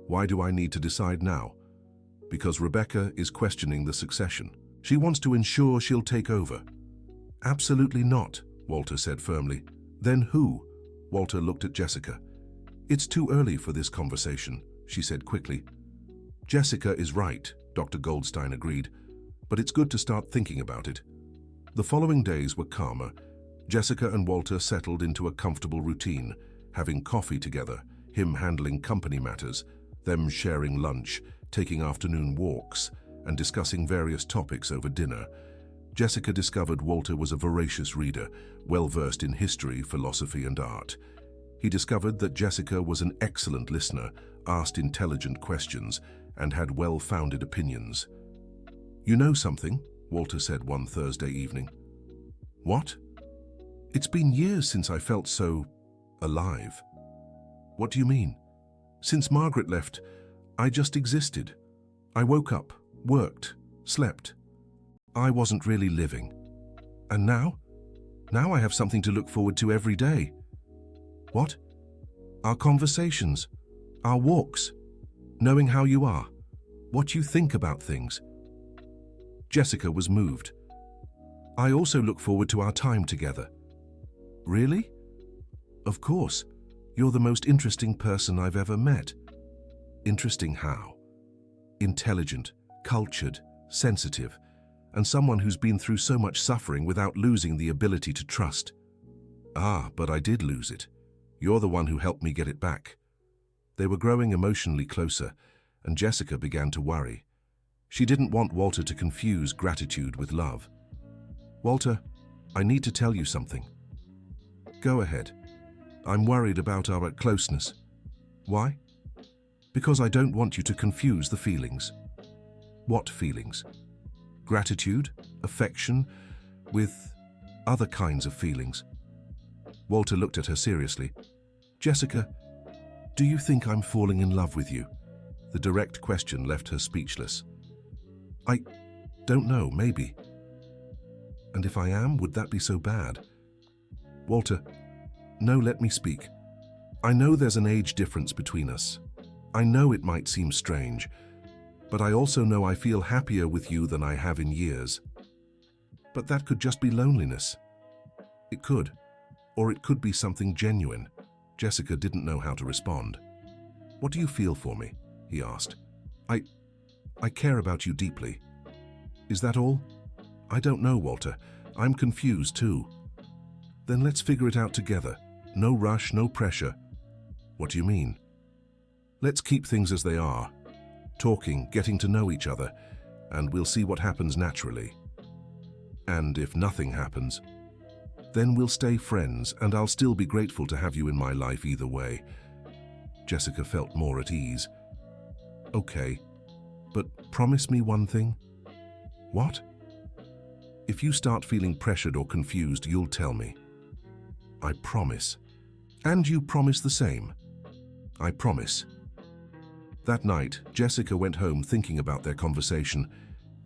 Why do I need to decide now? Because Rebecca is questioning the succession. She wants to ensure she'll take over. Absolutely not, Walter said firmly. Then who? Walter looked at Jessica. It's too early for this conversation, she said quickly. Jessica is right, Dr. Goldstein agreed, but it's good to start thinking about it. The following days were calmer. Jessica and Walter settled into a comfortable routine, having coffee together, him handling company matters, them sharing lunch, taking afternoon walks, and discussing various topics over dinner. Jessica discovered Walter was a voracious reader, well-versed in history, philosophy, and art. He discovered that Jessica was an excellent listener, asked intelligent questions, and had well-founded opinions. You know something? Walter said one Thursday evening. What? It's been years since I felt so alive. What do you mean? Since Margaret left, I just existed. I woke up, worked, slept. I wasn't really living. And now? Now I have something to look forward to every day. What? Our conversations, our walks, knowing how you are, what you think about things. Jessica was moved. I also look forward to our time together. Really? Of course. You're the most interesting person I've ever met. Interesting how? Intelligent, cultured, sensitive, and someone who's been through so much suffering without losing the ability to trust. Ah, but I did lose it. You're the one who helped me get it back. They were growing emotionally closer, and Jessica began to worry. She didn't want Walter to confuse gratitude with love. Walter, I need to tell you something. Go ahead. I'm worried about our closeness. Why? Because I don't want you to confuse the feelings. What feelings? Gratitude, affection, with other kinds of feelings. Walter looked at her seriously. Jessica, do you think I'm falling in love with you? The direct question left her speechless. I don't know, maybe. And if I am, would that be so bad? Walter, no, let me speak. I know there's an age difference between us. I know it might seem strange, but I also know I feel happier with you than I have in years. But that could just be loneliness. It could. Or it could be something genuine. Jessica didn't know how to respond. What do you feel for me? He asked. I care about you deeply. Is that all? I don't know, Walter. I'm confused too. Then let's figure it out together. No rush, no pressure. What do you mean? Let's keep things as they are. Talking, getting to know each other, and we'll see what happens naturally. And if nothing happens, then we'll stay friends, and I'll still be grateful to have you in my life either way. Jessica felt more at ease. Okay, but promise me one thing. What? If you start feeling pressured or confused, you'll tell me. I promise. And you promise the same. I promise. That night, Jessica went home thinking about their conversation.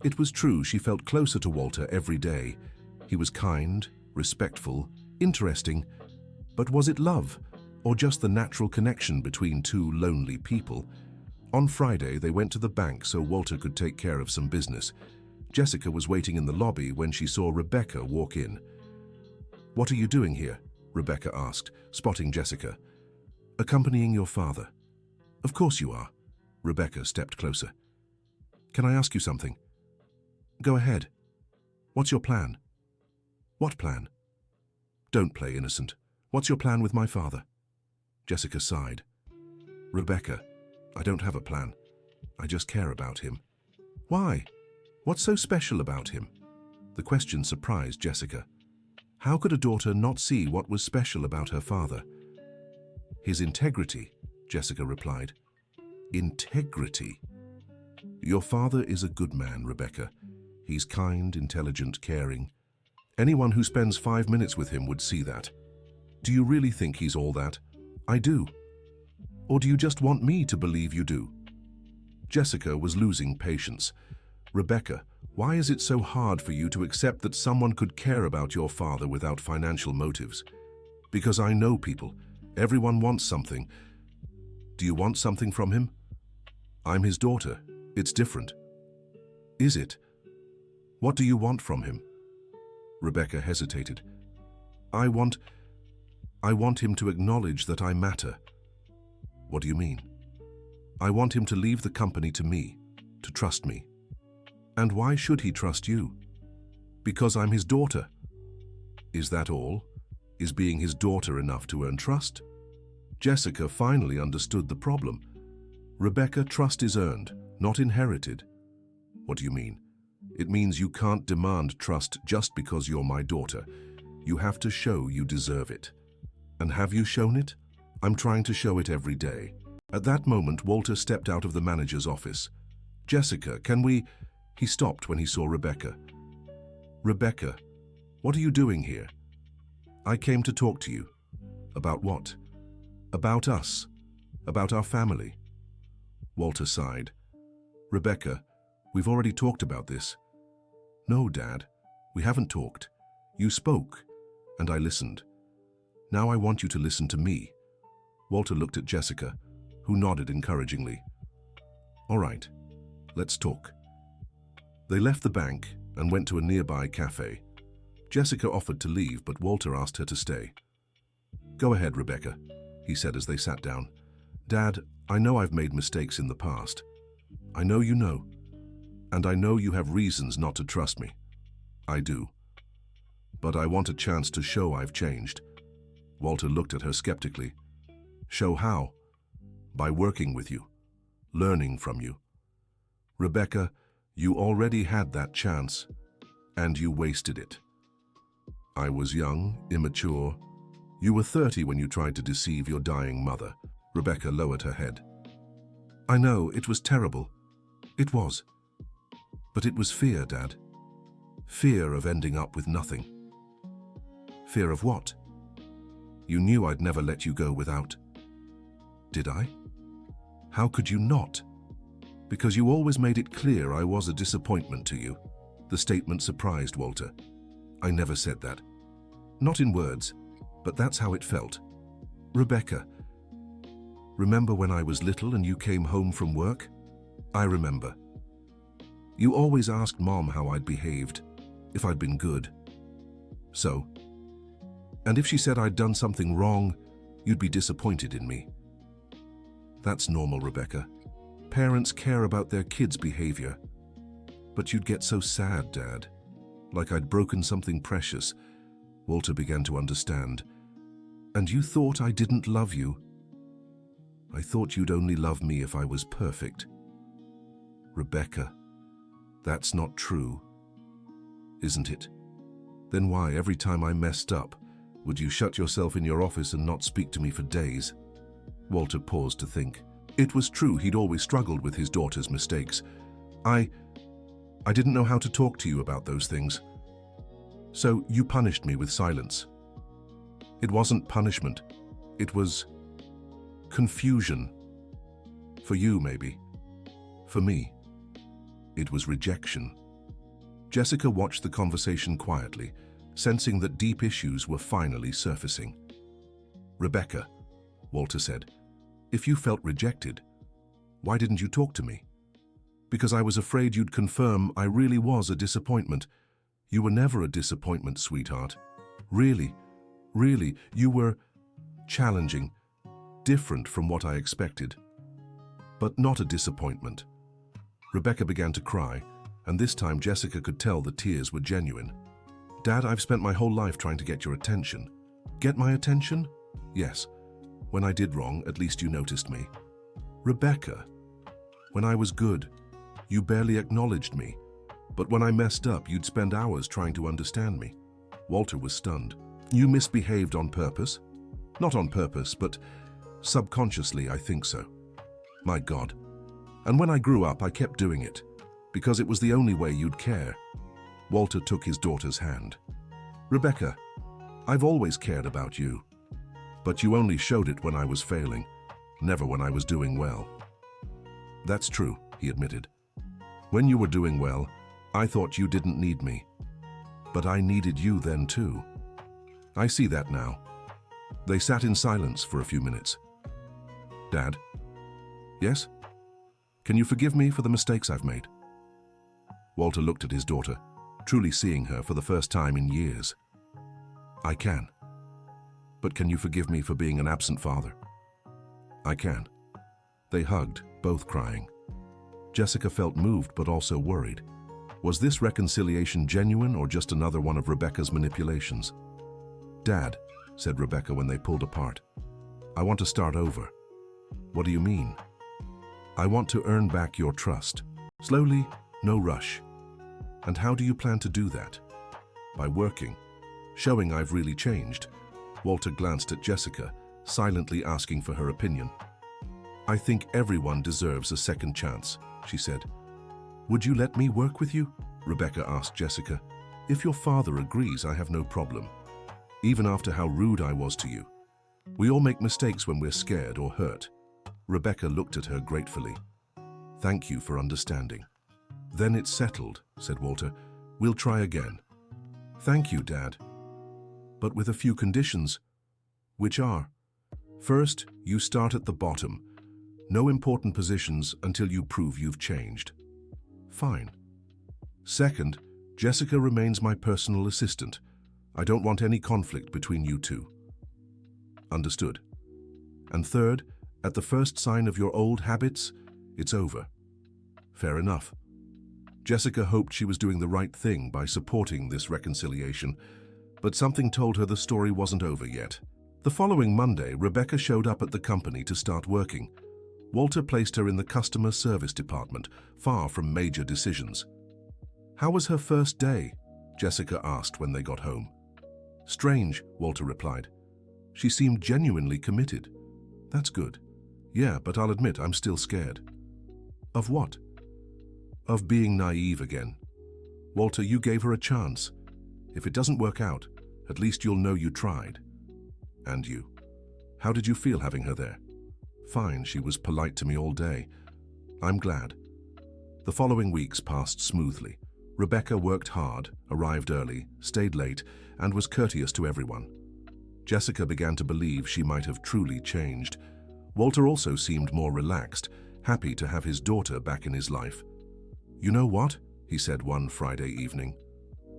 It was true, she felt closer to Walter every day. He was kind, respectful, interesting. But was it love, or just the natural connection between two lonely people? On Friday, they went to the bank so Walter could take care of some business. Jessica was waiting in the lobby when she saw Rebecca walk in. What are you doing here? Rebecca asked, spotting Jessica. Accompanying your father. Of course you are. Rebecca stepped closer. Can I ask you something? Go ahead. What's your plan? What plan? Don't play innocent. What's your plan with my father? Jessica sighed. Rebecca, I don't have a plan. I just care about him. Why? What's so special about him? The question surprised Jessica. How could a daughter not see what was special about her father? His integrity, Jessica replied. Integrity? Your father is a good man, Rebecca. He's kind, intelligent, caring. Anyone who spends 5 minutes with him would see that. Do you really think he's all that? I do. Or do you just want me to believe you do? Jessica was losing patience. Rebecca, why is it so hard for you to accept that someone could care about your father without financial motives? Because I know people. Everyone wants something. Do you want something from him? I'm his daughter. It's different. Is it? What do you want from him? Rebecca hesitated. I want him to acknowledge that I matter. What do you mean? I want him to leave the company to me, to trust me. And why should he trust you? Because I'm his daughter. Is that all? Is being his daughter enough to earn trust? Jessica finally understood the problem. Rebecca, trust is earned, not inherited. What do you mean? It means you can't demand trust just because you're my daughter. You have to show you deserve it. And have you shown it? I'm trying to show it every day. At that moment, Walter stepped out of the manager's office. Jessica, can we... He stopped when he saw Rebecca. Rebecca, what are you doing here? I came to talk to you. About what? About us. About our family. Walter sighed. Rebecca, we've already talked about this. No, Dad, we haven't talked. You spoke, and I listened. Now I want you to listen to me. Walter looked at Jessica, who nodded encouragingly. All right, let's talk. They left the bank and went to a nearby cafe. Jessica offered to leave, but Walter asked her to stay. Go ahead, Rebecca, he said as they sat down. Dad, I know I've made mistakes in the past. I know you know. And I know you have reasons not to trust me. I do. But I want a chance to show I've changed. Walter looked at her skeptically. Show how? By working with you, learning from you. Rebecca, you already had that chance, and you wasted it. I was young, immature. You were 30 when you tried to deceive your dying mother. Rebecca lowered her head. I know, it was terrible. It was. But it was fear, Dad. Fear of ending up with nothing. Fear of what? You knew I'd never let you go without. Did I? How could you not? Because you always made it clear I was a disappointment to you. The statement surprised Walter. I never said that. Not in words, but that's how it felt. Rebecca, remember when I was little and you came home from work? I remember. You always asked Mom how I'd behaved, if I'd been good. So, and if she said I'd done something wrong, you'd be disappointed in me. That's normal, Rebecca. Parents care about their kids' behavior. But you'd get so sad, Dad. Like I'd broken something precious. Walter began to understand. And you thought I didn't love you? I thought you'd only love me if I was perfect. Rebecca, that's not true. Isn't it? Then why, every time I messed up, would you shut yourself in your office and not speak to me for days? Walter paused to think. It was true he'd always struggled with his daughter's mistakes. I didn't know how to talk to you about those things. So you punished me with silence. It wasn't punishment. It was confusion. For you, maybe. For me, it was rejection. Jessica watched the conversation quietly, sensing that deep issues were finally surfacing. Rebecca, Walter said, if you felt rejected, why didn't you talk to me? Because I was afraid you'd confirm I really was a disappointment. You were never a disappointment, sweetheart. Really, you were challenging, different from what I expected. But not a disappointment. Rebecca began to cry, and this time Jessica could tell the tears were genuine. Dad, I've spent my whole life trying to get your attention. Get my attention? Yes. When I did wrong, at least you noticed me. Rebecca, when I was good, you barely acknowledged me. But when I messed up, you'd spend hours trying to understand me. Walter was stunned. You misbehaved on purpose? Not on purpose, but subconsciously, I think so. My God. And when I grew up, I kept doing it, because it was the only way you'd care. Walter took his daughter's hand. Rebecca, I've always cared about you, but you only showed it when I was failing, never when I was doing well. That's true, he admitted. When you were doing well, I thought you didn't need me, but I needed you then too. I see that now. They sat in silence for a few minutes. Dad? Yes? Can you forgive me for the mistakes I've made? Walter looked at his daughter, truly seeing her for the first time in years. I can. But can you forgive me for being an absent father? I can. They hugged, both crying. Jessica felt moved but also worried. Was this reconciliation genuine or just another one of Rebecca's manipulations? Dad, said Rebecca when they pulled apart, I want to start over. What do you mean? I want to earn back your trust. Slowly, no rush. And how do you plan to do that? By working, showing I've really changed. Walter glanced at Jessica, silently asking for her opinion. I think everyone deserves a second chance, she said. Would you let me work with you? Rebecca asked Jessica. If your father agrees, I have no problem. Even after how rude I was to you. We all make mistakes when we're scared or hurt. Rebecca looked at her gratefully. Thank you for understanding. Then it's settled, said Walter. We'll try again. Thank you, Dad. But with a few conditions. Which are? First, you start at the bottom. No important positions until you prove you've changed. Fine. Second, Jessica remains my personal assistant. I don't want any conflict between you two. Understood. And third, at the first sign of your old habits, it's over. Fair enough. Jessica hoped she was doing the right thing by supporting this reconciliation, but something told her the story wasn't over yet. The following Monday, Rebecca showed up at the company to start working. Walter placed her in the customer service department, far from major decisions. How was her first day? Jessica asked when they got home. Strange, Walter replied. She seemed genuinely committed. That's good. Yeah, but I'll admit I'm still scared. Of what? Of being naive again. Walter, you gave her a chance. If it doesn't work out, at least you'll know you tried. And you. How did you feel having her there? Fine, she was polite to me all day. I'm glad. The following weeks passed smoothly. Rebecca worked hard, arrived early, stayed late, and was courteous to everyone. Jessica began to believe she might have truly changed. Walter also seemed more relaxed, happy to have his daughter back in his life. You know what? He said one Friday evening.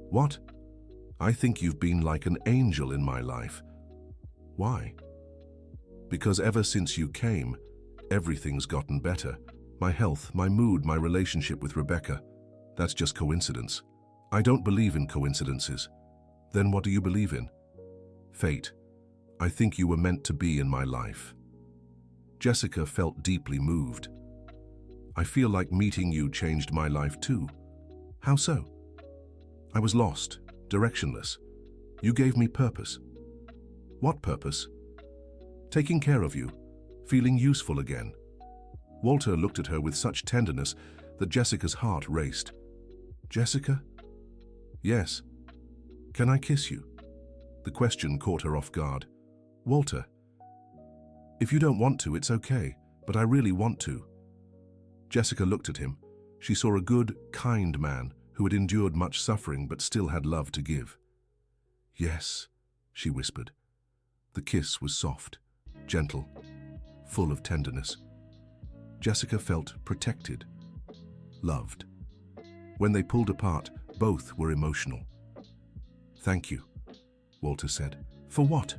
What? I think you've been like an angel in my life. Why? Because ever since you came, everything's gotten better. My health, my mood, my relationship with Rebecca. That's just coincidence. I don't believe in coincidences. Then what do you believe in? Fate. I think you were meant to be in my life. Jessica felt deeply moved. I feel like meeting you changed my life too. How so? I was lost, directionless. You gave me purpose. What purpose? Taking care of you, feeling useful again. Walter looked at her with such tenderness that Jessica's heart raced. Jessica? Yes. Can I kiss you? The question caught her off guard. Walter. If you don't want to, it's okay, but I really want to. Jessica looked at him. She saw a good, kind man who had endured much suffering but still had love to give. Yes, she whispered. The kiss was soft, gentle, full of tenderness. Jessica felt protected, loved. When they pulled apart, both were emotional. Thank you, Walter said. For what?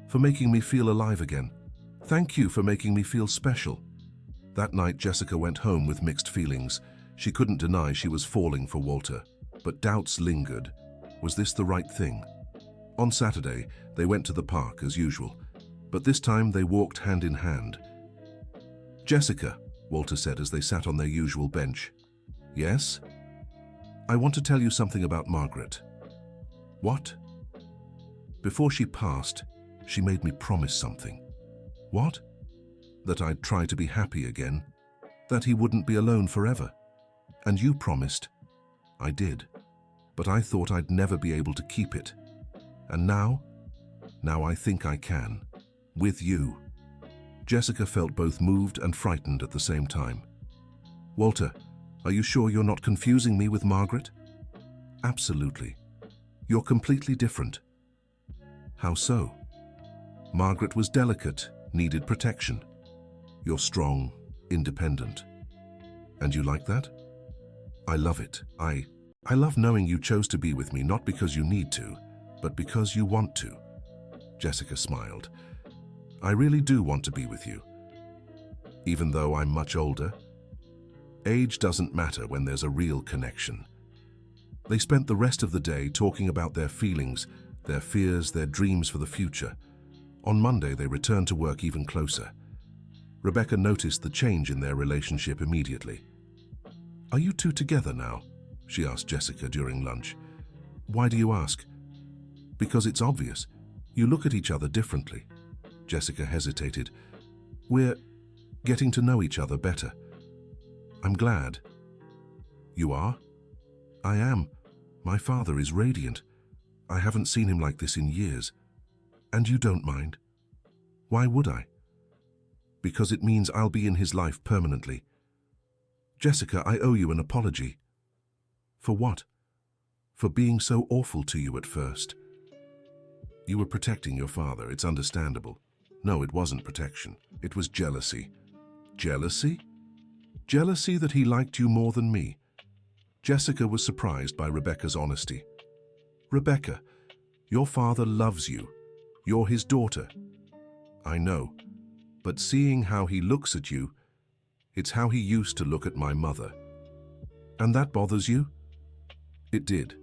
For making me feel alive again. Thank you for making me feel special. That night, Jessica went home with mixed feelings. She couldn't deny she was falling for Walter, but doubts lingered. Was this the right thing? On Saturday, they went to the park as usual, but this time they walked hand in hand. "Jessica," Walter said as they sat on their usual bench. "Yes?" "I want to tell you something about Margaret." "What?" "Before she passed, she made me promise something." "What?" "That I'd try to be happy again, that he wouldn't be alone forever. And you promised." "I did, but I thought I'd never be able to keep it. And now I think I can, with you." Jessica felt both moved and frightened at the same time. "Walter, are you sure you're not confusing me with Margaret?" "Absolutely. You're completely different." "How so?" "Margaret was delicate, needed protection. You're strong, independent. And you like that?" "I love it. I love knowing you chose to be with me not because you need to, but because you want to." Jessica smiled. "I really do want to be with you. Even though I'm much older. Age doesn't matter when there's a real connection." They spent the rest of the day talking about their feelings, their fears, their dreams for the future. On Monday, they returned to work even closer. Rebecca noticed the change in their relationship immediately. "Are you two together now?" she asked Jessica during lunch. "Why do you ask?" "Because it's obvious. You look at each other differently." Jessica hesitated. "We're getting to know each other better." "I'm glad." "You are?" "I am. My father is radiant. I haven't seen him like this in years. And you don't mind?" "Why would I?" "Because it means I'll be in his life permanently." "Jessica, I owe you an apology." "For what?" "For being so awful to you at first." "You were protecting your father, it's understandable." "No, it wasn't protection. It was jealousy." "Jealousy?" "Jealousy that he liked you more than me." Jessica was surprised by Rebecca's honesty. "Rebecca, your father loves you. You're his daughter." "I know, but seeing how he looks at you, it's how he used to look at my mother." "And that bothers you?" "It did,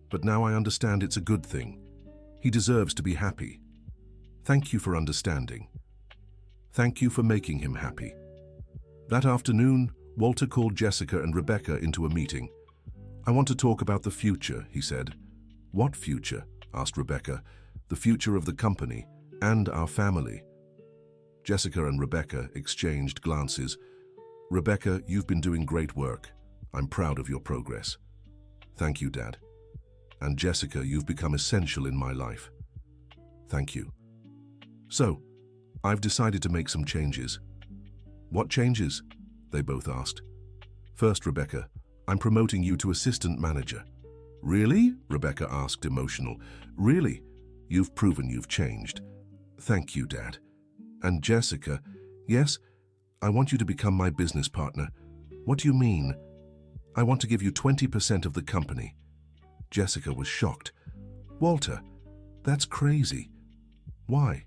but now I understand it's a good thing. He deserves to be happy. Thank you for understanding. Thank you for making him happy." That afternoon, Walter called Jessica and Rebecca into a meeting. "I want to talk about the future," he said. "What future?" asked Rebecca. "The future of the company and our family." Jessica and Rebecca exchanged glances. "Rebecca, you've been doing great work. I'm proud of your progress." "Thank you, Dad." "And Jessica, you've become essential in my life." "Thank you." "So, I've decided to make some changes." "What changes?" they both asked. "First, Rebecca, I'm promoting you to assistant manager." "Really?" Rebecca asked, emotional. "Really? You've proven you've changed." "Thank you, Dad." "And Jessica, yes, I want you to become my business partner." "What do you mean?" "I want to give you 20% of the company." Jessica was shocked. "Walter, that's crazy." "Why?"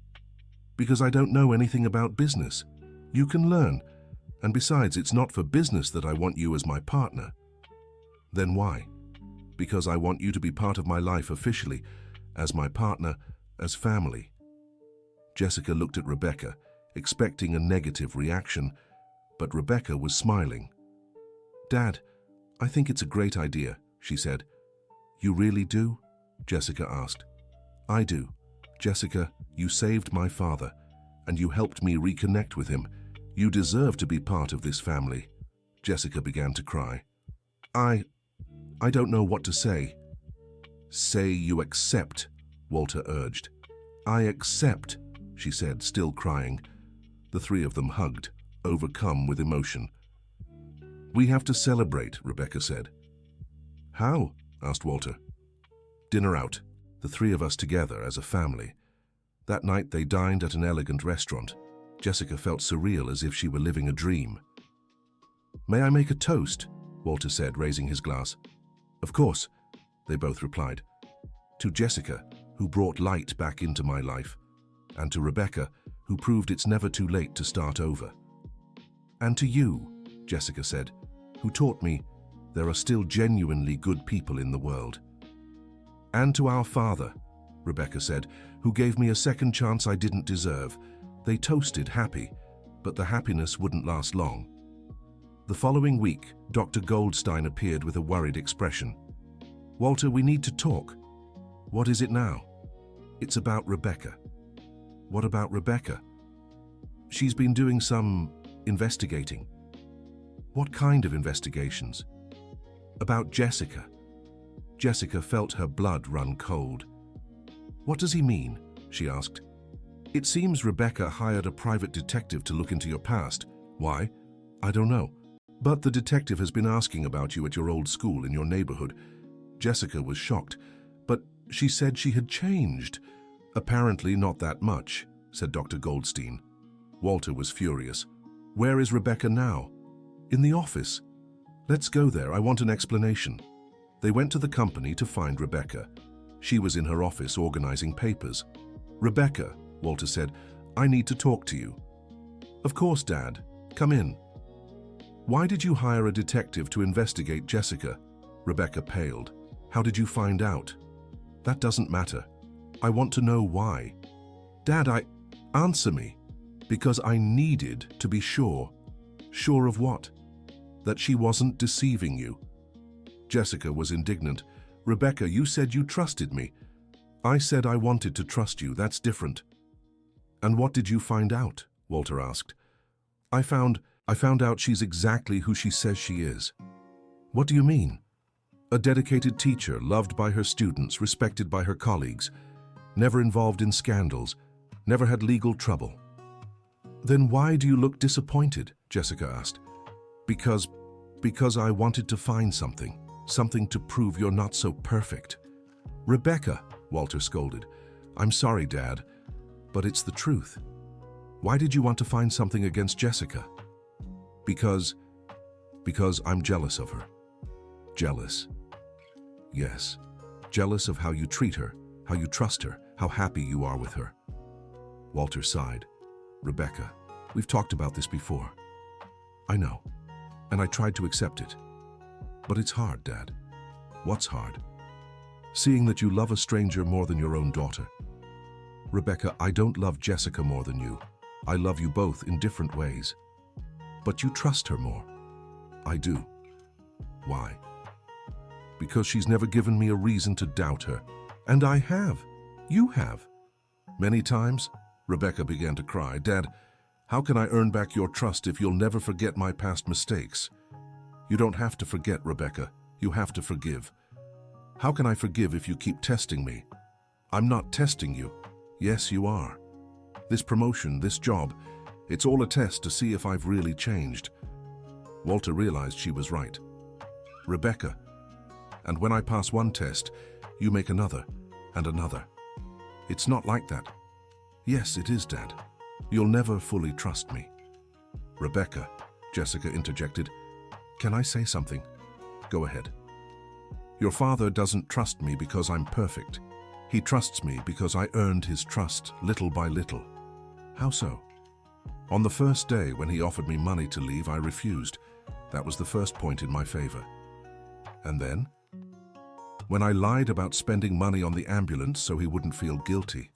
"Because I don't know anything about business. You can learn. And besides, it's not for business that I want you as my partner." "Then why?" "Because I want you to be part of my life officially, as my partner, as family." Jessica looked at Rebecca, expecting a negative reaction, but Rebecca was smiling. "Dad, I think it's a great idea," she said. "You really do?" Jessica asked. "I do. Jessica, you saved my father, and you helped me reconnect with him. You deserve to be part of this family." Jessica began to cry. I don't know what to say." "Say you accept," Walter urged. "I accept," she said, still crying. The three of them hugged, overcome with emotion. "We have to celebrate," Rebecca said. "How?" asked Walter. "Dinner out, the three of us together as a family." That night they dined at an elegant restaurant. Jessica felt surreal, as if she were living a dream. "May I make a toast?" Walter said, raising his glass. "Of course," they both replied. "To Jessica, who brought light back into my life, and to Rebecca, who proved it's never too late to start over." "And to you," Jessica said, "who taught me there are still genuinely good people in the world." "And to our father," Rebecca said, "who gave me a second chance I didn't deserve." They toasted, happy, but the happiness wouldn't last long. The following week, Dr. Goldstein appeared with a worried expression. "Walter, we need to talk." "What is it now?" "It's about Rebecca." "What about Rebecca?" "She's been doing some investigating." "What kind of investigations?" "About Jessica." Jessica felt her blood run cold. "What does he mean?" she asked. "It seems Rebecca hired a private detective to look into your past." "Why?" "I don't know. But the detective has been asking about you at your old school in your neighborhood." Jessica was shocked, but she said she had changed. "Apparently not that much," said Dr. Goldstein. Walter was furious. "Where is Rebecca now?" "In the office." "Let's go there. I want an explanation." They went to the company to find Rebecca. She was in her office organizing papers. "Rebecca," Walter said, "I need to talk to you." "Of course, Dad. Come in." "Why did you hire a detective to investigate Jessica?" Rebecca paled. "How did you find out?" "That doesn't matter. I want to know why." "Dad, Answer me." "Because I needed to be sure." "Sure of what?" "That she wasn't deceiving you." Jessica was indignant. "Rebecca, you said you trusted me." "I said I wanted to trust you. That's different." "And what did you find out?" Walter asked. I found out she's exactly who she says she is." "What do you mean?" "A dedicated teacher, loved by her students, respected by her colleagues, never involved in scandals, never had legal trouble." "Then why do you look disappointed?" Jessica asked. Because I wanted to find something to prove you're not so perfect." "Rebecca," Walter scolded. "I'm sorry, Dad, but it's the truth." "Why did you want to find something against Jessica?" Because I'm jealous of her." "Jealous?" "Yes. Jealous of how you treat her, how you trust her, how happy you are with her." Walter sighed. "Rebecca, we've talked about this before." "I know, and I tried to accept it. But it's hard, Dad." "What's hard?" "Seeing that you love a stranger more than your own daughter." "Rebecca, I don't love Jessica more than you. I love you both in different ways. But you trust her more." "I do." "Why?" "Because she's never given me a reason to doubt her." "And I have. You have." "Many times?" Rebecca began to cry. "Dad, how can I earn back your trust if you'll never forget my past mistakes?" "You don't have to forget, Rebecca. You have to forgive." "How can I forgive if you keep testing me?" "I'm not testing you." "Yes, you are. This promotion, this job, it's all a test to see if I've really changed." Walter realized she was right. "Rebecca, and when I pass one test, you make another and another. It's not like that." "Yes, it is, Dad. You'll never fully trust me." "Rebecca," Jessica interjected, "can I say something?" "Go ahead." "Your father doesn't trust me because I'm perfect. He trusts me because I earned his trust little by little." "How so?" "On the first day when he offered me money to leave, I refused. That was the first point in my favor." "And then?" "When I lied about spending money on the ambulance so he wouldn't feel guilty."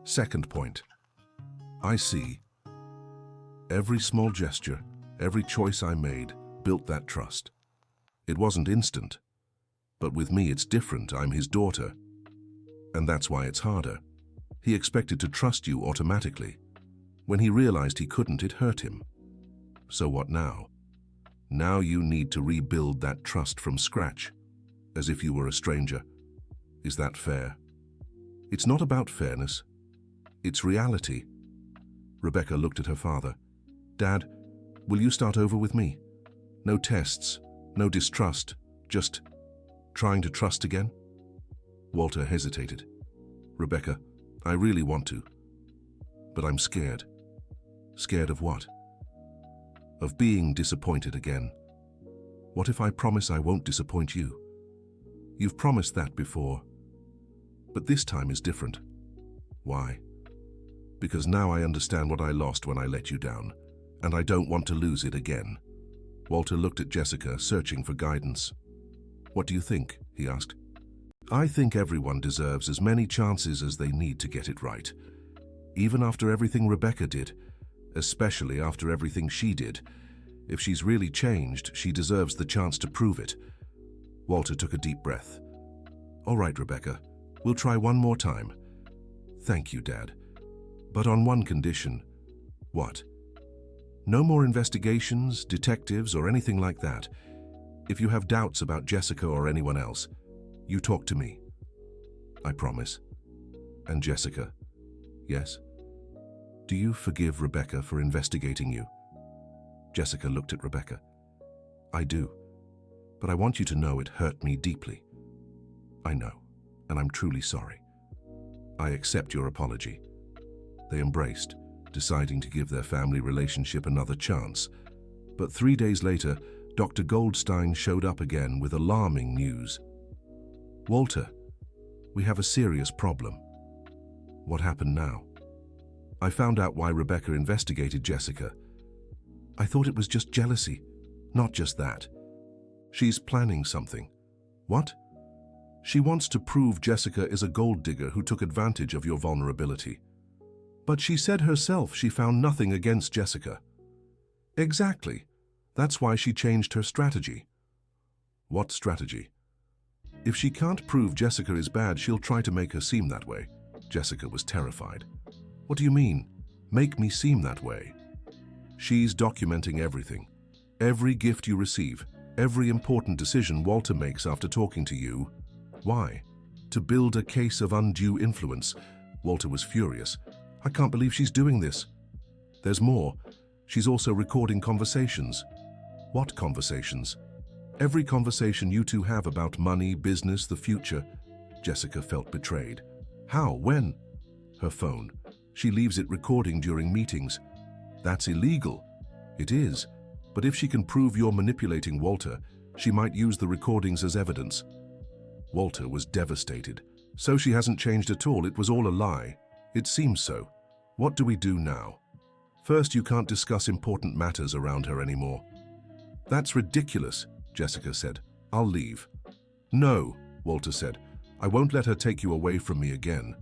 "Second point." "I see. Every small gesture, every choice I made, built that trust. It wasn't instant. But with me it's different. I'm his daughter. And that's why it's harder. He expected to trust you automatically. When he realized he couldn't, it hurt him. So what now? Now you need to rebuild that trust from scratch, as if you were a stranger. Is that fair?" "It's not about fairness. It's reality." Rebecca looked at her father. "Dad, will you start over with me? No tests, no distrust, just trying to trust again?" Walter hesitated. "Rebecca, I really want to, but I'm scared." "Scared of what?" "Of being disappointed again." "What if I promise I won't disappoint you?" "You've promised that before. But this time is different." "Why?" "Because now I understand what I lost when I let you down, and I don't want to lose it again." Walter looked at Jessica, searching for guidance. "What do you think?" he asked. I think everyone deserves as many chances as they need to get it right. Even after everything Rebecca did, especially after everything she did. If she's really changed, she deserves the chance to prove it. Walter took a deep breath. All right, Rebecca, we'll try one more time. Thank you, Dad. But on one condition. What? No more investigations, detectives, or anything like that. If you have doubts about Jessica or anyone else, you talk to me. I promise. And Jessica? Yes? Do you forgive Rebecca for investigating you? Jessica looked at Rebecca. I do, but I want you to know it hurt me deeply. I know, and I'm truly sorry. I accept your apology. They embraced, deciding to give their family relationship another chance. But 3 days later, Dr. Goldstein showed up again with alarming news. Walter, we have a serious problem. What happened now? I found out why Rebecca investigated Jessica. I thought it was just jealousy, not just that. She's planning something. What? She wants to prove Jessica is a gold digger who took advantage of your vulnerability. But she said herself she found nothing against Jessica. Exactly. That's why she changed her strategy. What strategy? If she can't prove Jessica is bad, she'll try to make her seem that way. Jessica was terrified. What do you mean? Make me seem that way? She's documenting everything. Every gift you receive, every important decision Walter makes after talking to you. Why? To build a case of undue influence. Walter was furious. I can't believe she's doing this. There's more. She's also recording conversations. What conversations? Every conversation you two have about money, business, the future. Jessica felt betrayed. How? When? Her phone. She leaves it recording during meetings. That's illegal. It is. But if she can prove you're manipulating Walter, she might use the recordings as evidence. Walter was devastated. So she hasn't changed at all. It was all a lie. It seems so. What do we do now? First, you can't discuss important matters around her anymore. That's ridiculous, Jessica said. I'll leave. No, Walter said. I won't let her take you away from me again.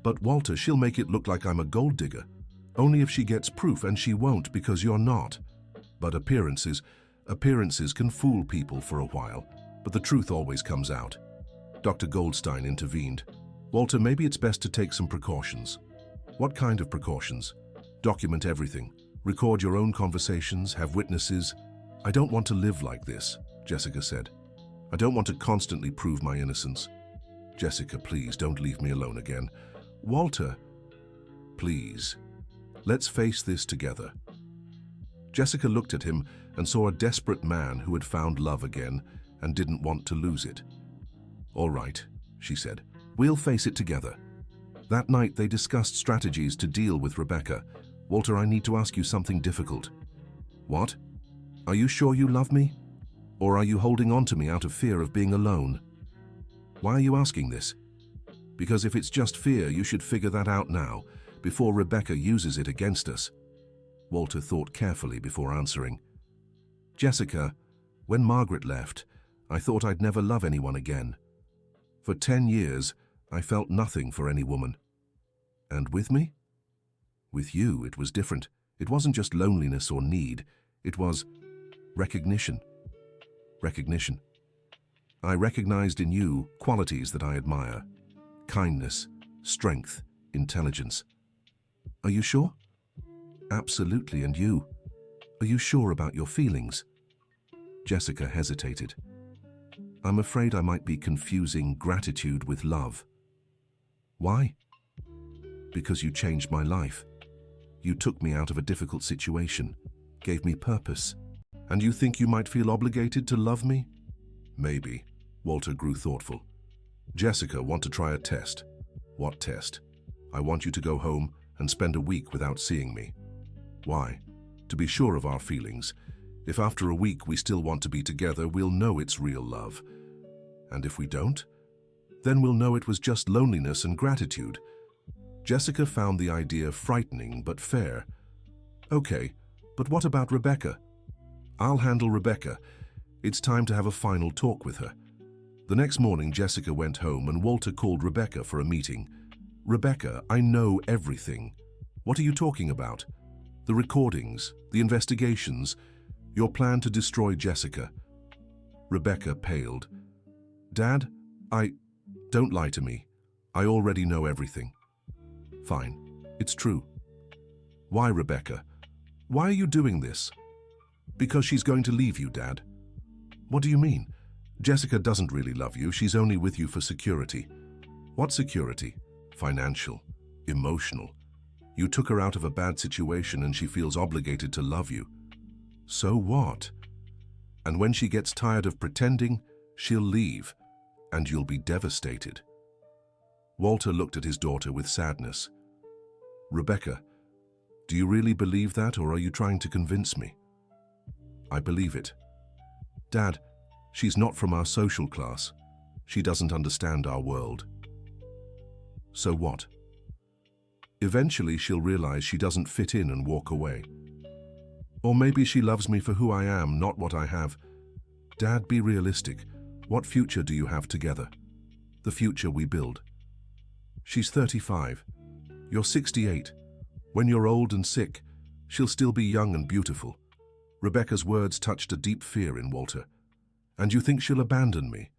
But Walter, she'll make it look like I'm a gold digger. Only if she gets proof, and she won't because you're not. But appearances can fool people for a while, but the truth always comes out. Dr. Goldstein intervened. Walter, maybe it's best to take some precautions. What kind of precautions? Document everything. Record your own conversations, have witnesses. I don't want to live like this, Jessica said. I don't want to constantly prove my innocence. Jessica, please don't leave me alone again. Walter, please. Let's face this together. Jessica looked at him and saw a desperate man who had found love again and didn't want to lose it. All right, she said. We'll face it together. That night they discussed strategies to deal with Rebecca. Walter, I need to ask you something difficult. What? Are you sure you love me? Or are you holding on to me out of fear of being alone? Why are you asking this? Because if it's just fear, you should figure that out now, before Rebecca uses it against us. Walter thought carefully before answering. Jessica, when Margaret left, I thought I'd never love anyone again. For 10 years, I felt nothing for any woman. And with me? With you, it was different. It wasn't just loneliness or need. It was recognition. Recognition. I recognized in you qualities that I admire. Kindness, strength, intelligence. Are you sure? Absolutely, and you? Are you sure about your feelings? Jessica hesitated. I'm afraid I might be confusing gratitude with love. Why? Because you changed my life. You took me out of a difficult situation, gave me purpose. And you think you might feel obligated to love me? Maybe. Walter grew thoughtful. Jessica, want to try a test. What test? I want you to go home and spend a week without seeing me. Why? To be sure of our feelings. If after a week we still want to be together, we'll know it's real love. And if we don't, then we'll know it was just loneliness and gratitude. Jessica found the idea frightening but fair. Okay, but what about Rebecca? I'll handle Rebecca. It's time to have a final talk with her. The next morning, Jessica went home and Walter called Rebecca for a meeting. "Rebecca, I know everything. What are you talking about? The recordings, the investigations, your plan to destroy Jessica." Rebecca paled. "Dad, don't lie to me. I already know everything." "Fine, it's true." "Why, Rebecca? Why are you doing this?" "Because she's going to leave you, Dad." "What do you mean? Jessica doesn't really love you. She's only with you for security." "What security?" "Financial, emotional. You took her out of a bad situation and she feels obligated to love you." "So what?" "And when she gets tired of pretending, she'll leave, and you'll be devastated." Walter looked at his daughter with sadness. "Rebecca, do you really believe that, or are you trying to convince me?" "I believe it. Dad, she's not from our social class. She doesn't understand our world." "So what?" "Eventually she'll realize she doesn't fit in and walk away. Or maybe she loves me for who I am, not what I have. Dad, be realistic. What future do you have together? The future we build." "She's 35. You're 68. When you're old and sick, she'll still be young and beautiful." Rebecca's words touched a deep fear in Walter. "And you think she'll abandon me?"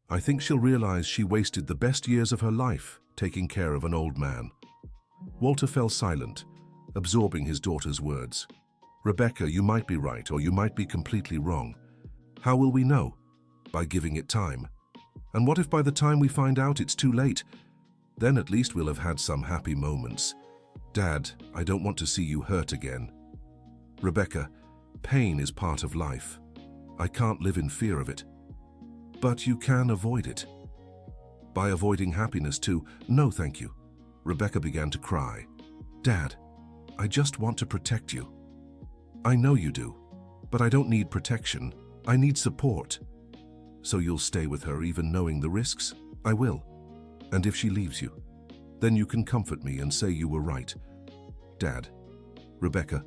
"I think she'll realize she wasted the best years of her life taking care of an old man." Walter fell silent, absorbing his daughter's words. "Rebecca, you might be right, or you might be completely wrong. How will we know? By giving it time. And what if by the time we find out it's too late? Then at least we'll have had some happy moments. Dad, I don't want to see you hurt again." "Rebecca, pain is part of life. I can't live in fear of it." "But you can avoid it." "By avoiding happiness too." "No, thank you." Rebecca began to cry. "Dad, I just want to protect you." "I know you do, but I don't need protection. I need support." "So you'll stay with her even knowing the risks?" "I will. And if she leaves you, then you can comfort me and say you were right." "Dad, Rebecca,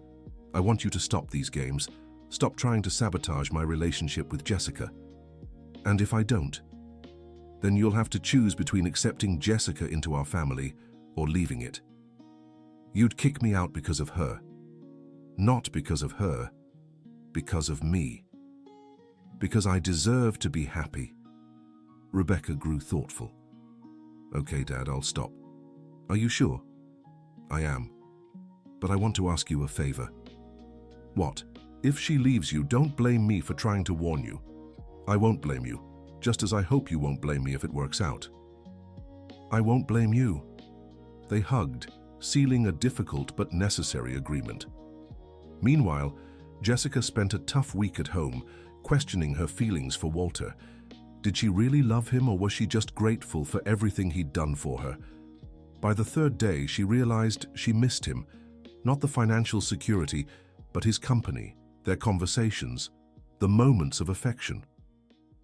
I want you to stop these games. Stop trying to sabotage my relationship with Jessica. And if I don't, then you'll have to choose between accepting Jessica into our family or leaving it. You'd kick me out because of her. Not because of her, because of me. Because I deserve to be happy." Rebecca grew thoughtful. "Okay, Dad, I'll stop." "Are you sure?" "I am. But I want to ask you a favor." "What?" "If she leaves you, don't blame me for trying to warn you. I won't blame you, just as I hope you won't blame me if it works out." "I won't blame you." They hugged, sealing a difficult but necessary agreement. Meanwhile, Jessica spent a tough week at home, questioning her feelings for Walter. Did she really love him, or was she just grateful for everything he'd done for her? By the third day, she realized she missed him, not the financial security, but his company, their conversations, the moments of affection.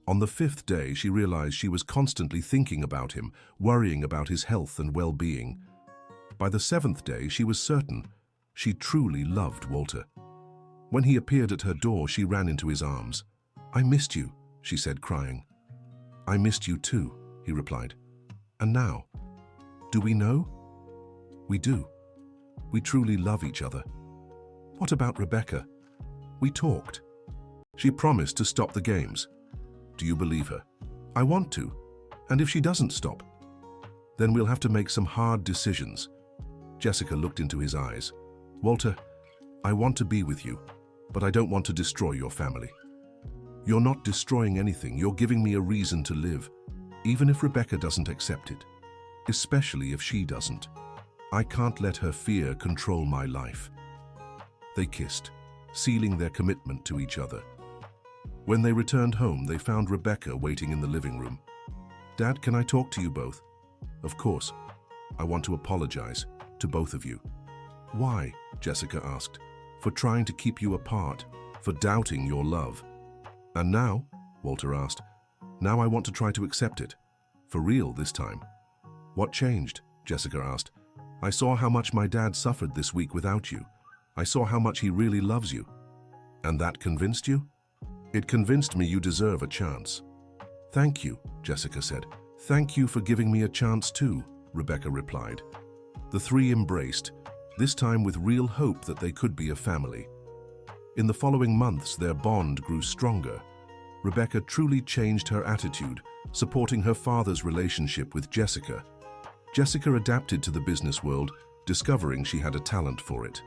On the fifth day, she realized she was constantly thinking about him, worrying about his health and well-being. By the seventh day, she was certain she truly loved Walter. When he appeared at her door, she ran into his arms. "I missed you," she said, crying. "I missed you too," he replied. "And now, do we know?" "We do. We truly love each other." "What about Rebecca?" "We talked. She promised to stop the games." "Do you believe her?" "I want to. And if she doesn't stop, then we'll have to make some hard decisions." Jessica looked into his eyes. "Walter, I want to be with you, but I don't want to destroy your family." "You're not destroying anything. You're giving me a reason to live, even if Rebecca doesn't accept it, especially if she doesn't. I can't let her fear control my life." They kissed, sealing their commitment to each other. When they returned home, they found Rebecca waiting in the living room. "Dad, can I talk to you both?" "Of course. I want to apologize to both of you." "Why?" Jessica asked. "For trying to keep you apart, for doubting your love." "And now?" Walter asked. "Now I want to try to accept it. For real this time." "What changed?" Jessica asked. "I saw how much my dad suffered this week without you. I saw how much he really loves you." "And that convinced you?" "It convinced me you deserve a chance." "Thank you," Jessica said. "Thank you for giving me a chance too," Rebecca replied. The three embraced, this time with real hope that they could be a family. In the following months, their bond grew stronger. Rebecca truly changed her attitude, supporting her father's relationship with Jessica. Jessica adapted to the business world, discovering she had a talent for it.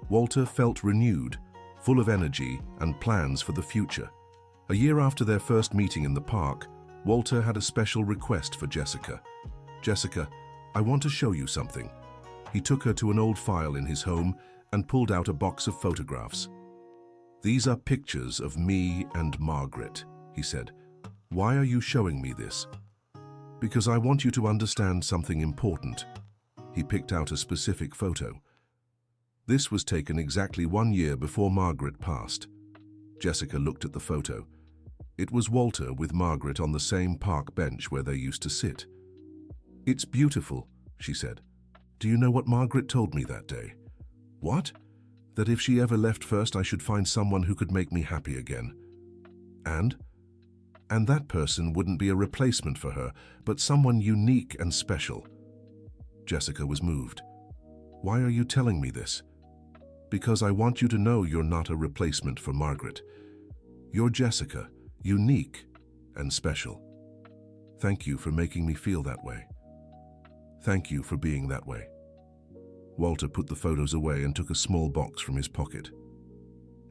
Walter felt renewed, full of energy and plans for the future. A year after their first meeting in the park, Walter had a special request for Jessica. "Jessica, I want to show you something." He took her to an old file in his home and pulled out a box of photographs. "These are pictures of me and Margaret," he said. "Why are you showing me this?" "Because I want you to understand something important." He picked out a specific photo. This was taken exactly 1 year before Margaret passed. Jessica looked at the photo. It was Walter with Margaret on the same park bench where they used to sit. "It's beautiful," she said. "Do you know what Margaret told me that day?" "What?" "That if she ever left first, I should find someone who could make me happy again. And that person wouldn't be a replacement for her, but someone unique and special." Jessica was moved. "Why are you telling me this?" "Because I want you to know you're not a replacement for Margaret. You're Jessica, unique and special. Thank you for making me feel that way. Thank you for being that way." Walter put the photos away and took a small box from his pocket.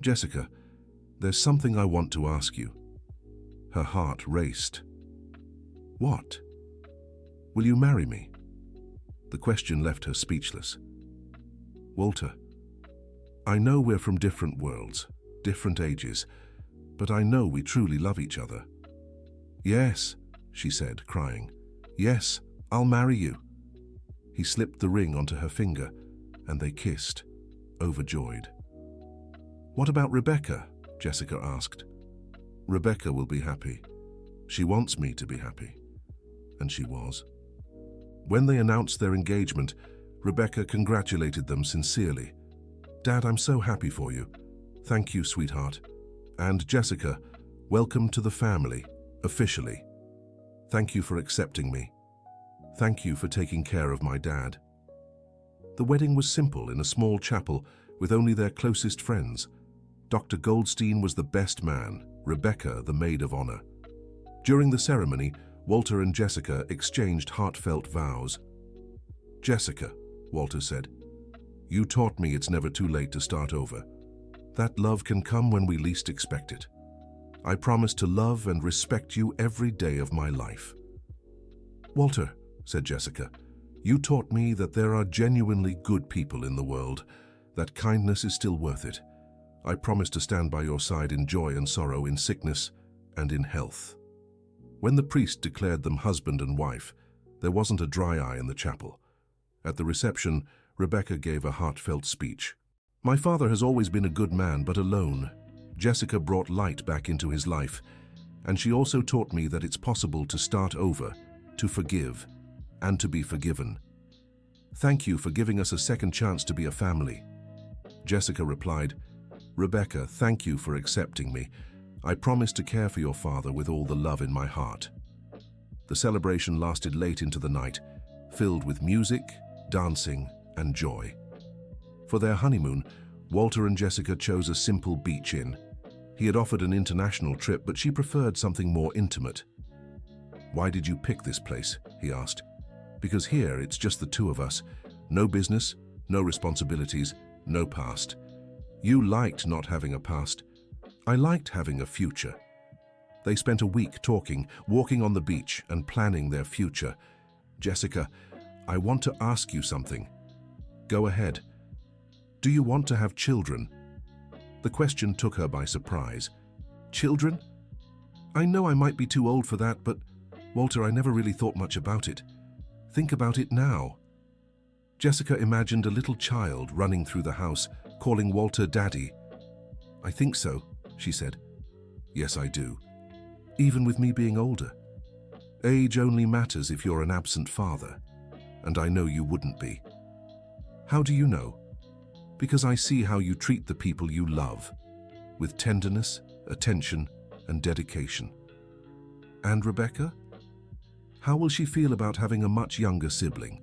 "Jessica, there's something I want to ask you." Her heart raced. "What?" "Will you marry me?" The question left her speechless. "Walter, I know we're from different worlds, different ages, but I know we truly love each other." "Yes," she said, crying. "Yes, I'll marry you." He slipped the ring onto her finger, and they kissed, overjoyed. "What about Rebecca?" Jessica asked. "Rebecca will be happy. She wants me to be happy." And she was. When they announced their engagement, Rebecca congratulated them sincerely. "Dad, I'm so happy for you. Thank you, sweetheart. And Jessica, welcome to the family, officially. Thank you for accepting me. Thank you for taking care of my dad." The wedding was simple in a small chapel with only their closest friends. Dr. Goldstein was the best man, Rebecca the maid of honor. During the ceremony, Walter and Jessica exchanged heartfelt vows. "Jessica," Walter said, "you taught me it's never too late to start over. That love can come when we least expect it. I promise to love and respect you every day of my life." "Walter," said Jessica, "you taught me that there are genuinely good people in the world, that kindness is still worth it. I promise to stand by your side in joy and sorrow, in sickness and in health." When the priest declared them husband and wife, there wasn't a dry eye in the chapel. At the reception, Rebecca gave a heartfelt speech. "My father has always been a good man, but alone. Jessica brought light back into his life, and she also taught me that it's possible to start over, to forgive, and to be forgiven. Thank you for giving us a second chance to be a family." Jessica replied, "Rebecca, thank you for accepting me. I promise to care for your father with all the love in my heart." The celebration lasted late into the night, filled with music, dancing, and joy. For their honeymoon, Walter and Jessica chose a simple beach inn. He had offered an international trip, but she preferred something more intimate. "Why did you pick this place?" he asked. "Because here it's just the two of us. No business, no responsibilities, no past. You liked not having a past. I liked having a future." They spent a week talking, walking on the beach, and planning their future. "Jessica, I want to ask you something." "Go ahead." "Do you want to have children?" The question took her by surprise. "Children? I know I might be too old for that, but Walter, I never really thought much about it. Think about it now." Jessica imagined a little child running through the house, calling Walter Daddy. "I think so," she said. "Yes, I do. Even with me being older. Age only matters if you're an absent father, and I know you wouldn't be." "How do you know?" "Because I see how you treat the people you love, with tenderness, attention, and dedication." And Rebecca? How will she feel about having a much younger sibling?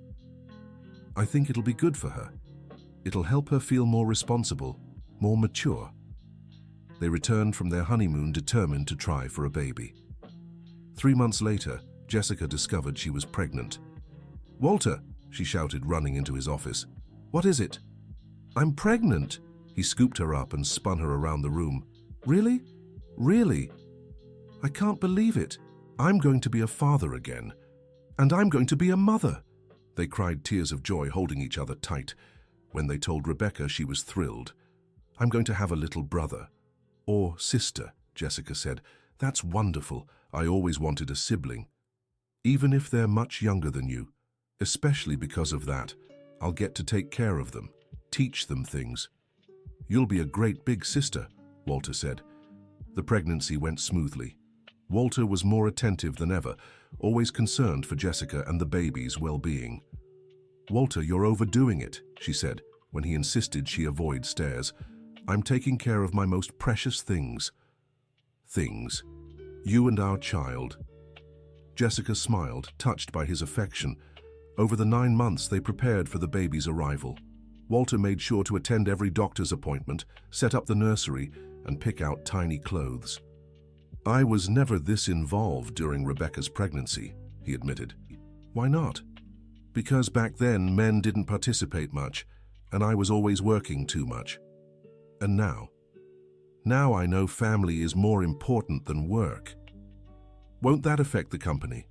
I think it'll be good for her. It'll help her feel more responsible, more mature. They returned from their honeymoon determined to try for a baby. 3 months later, Jessica discovered she was pregnant. "Walter," she shouted, running into his office. "What is it?" "I'm pregnant." He scooped her up and spun her around the room. "Really? Really? I can't believe it. I'm going to be a father again. And I'm going to be a mother." They cried tears of joy, holding each other tight. When they told Rebecca, she was thrilled. "I'm going to have a little brother." "Or sister," Jessica said. "That's wonderful. I always wanted a sibling. Even if they're much younger than you. Especially because of that, I'll get to take care of them, teach them things." "You'll be a great big sister," Walter said. The pregnancy went smoothly. Walter was more attentive than ever, always concerned for Jessica and the baby's well-being. "Walter, you're overdoing it," she said, when he insisted she avoid stairs. "I'm taking care of my most precious things." "Things? You and our child." Jessica smiled, touched by his affection. Over the 9 months they prepared for the baby's arrival. Walter made sure to attend every doctor's appointment, set up the nursery, and pick out tiny clothes. "I was never this involved during Rebecca's pregnancy," he admitted. "Why not?" "Because back then men didn't participate much, and I was always working too much. And now? Now I know family is more important than work." "Won't that affect the company?"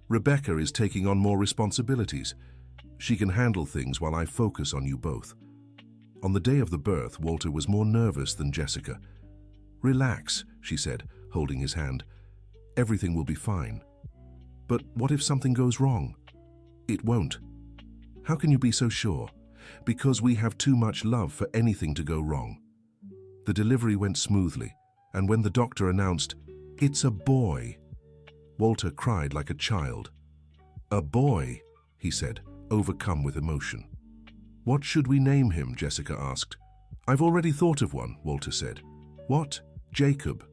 "Rebecca is taking on more responsibilities. She can handle things while I focus on you both." On the day of the birth, Walter was more nervous than Jessica. "Relax," she said, holding his hand. "Everything will be fine." "But what if something goes wrong?" "It won't." "How can you be so sure?" "Because we have too much love for anything to go wrong." The delivery went smoothly, and when the doctor announced, "It's a boy," Walter cried like a child. "A boy," he said, overcome with emotion. "What should we name him?" Jessica asked. "I've already thought of one," Walter said. "What?" "Jacob."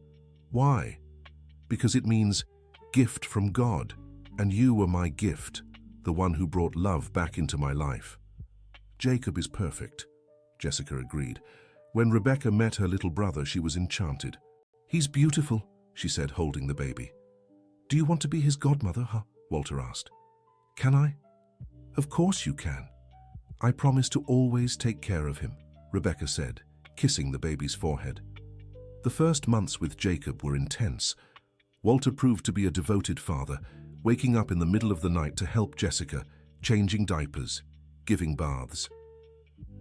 "Why?" "Because it means gift from God, and you were my gift, the one who brought love back into my life." "Jacob is perfect," Jessica agreed. When Rebecca met her little brother, she was enchanted. "He's beautiful," she said, holding the baby. "Do you want to be his godmother, huh?" Walter asked. "Can I?" "Of course you can. I promise to always take care of him," Rebecca said, kissing the baby's forehead. The first months with Jacob were intense. Walter proved to be a devoted father, waking up in the middle of the night to help Jessica, changing diapers, giving baths.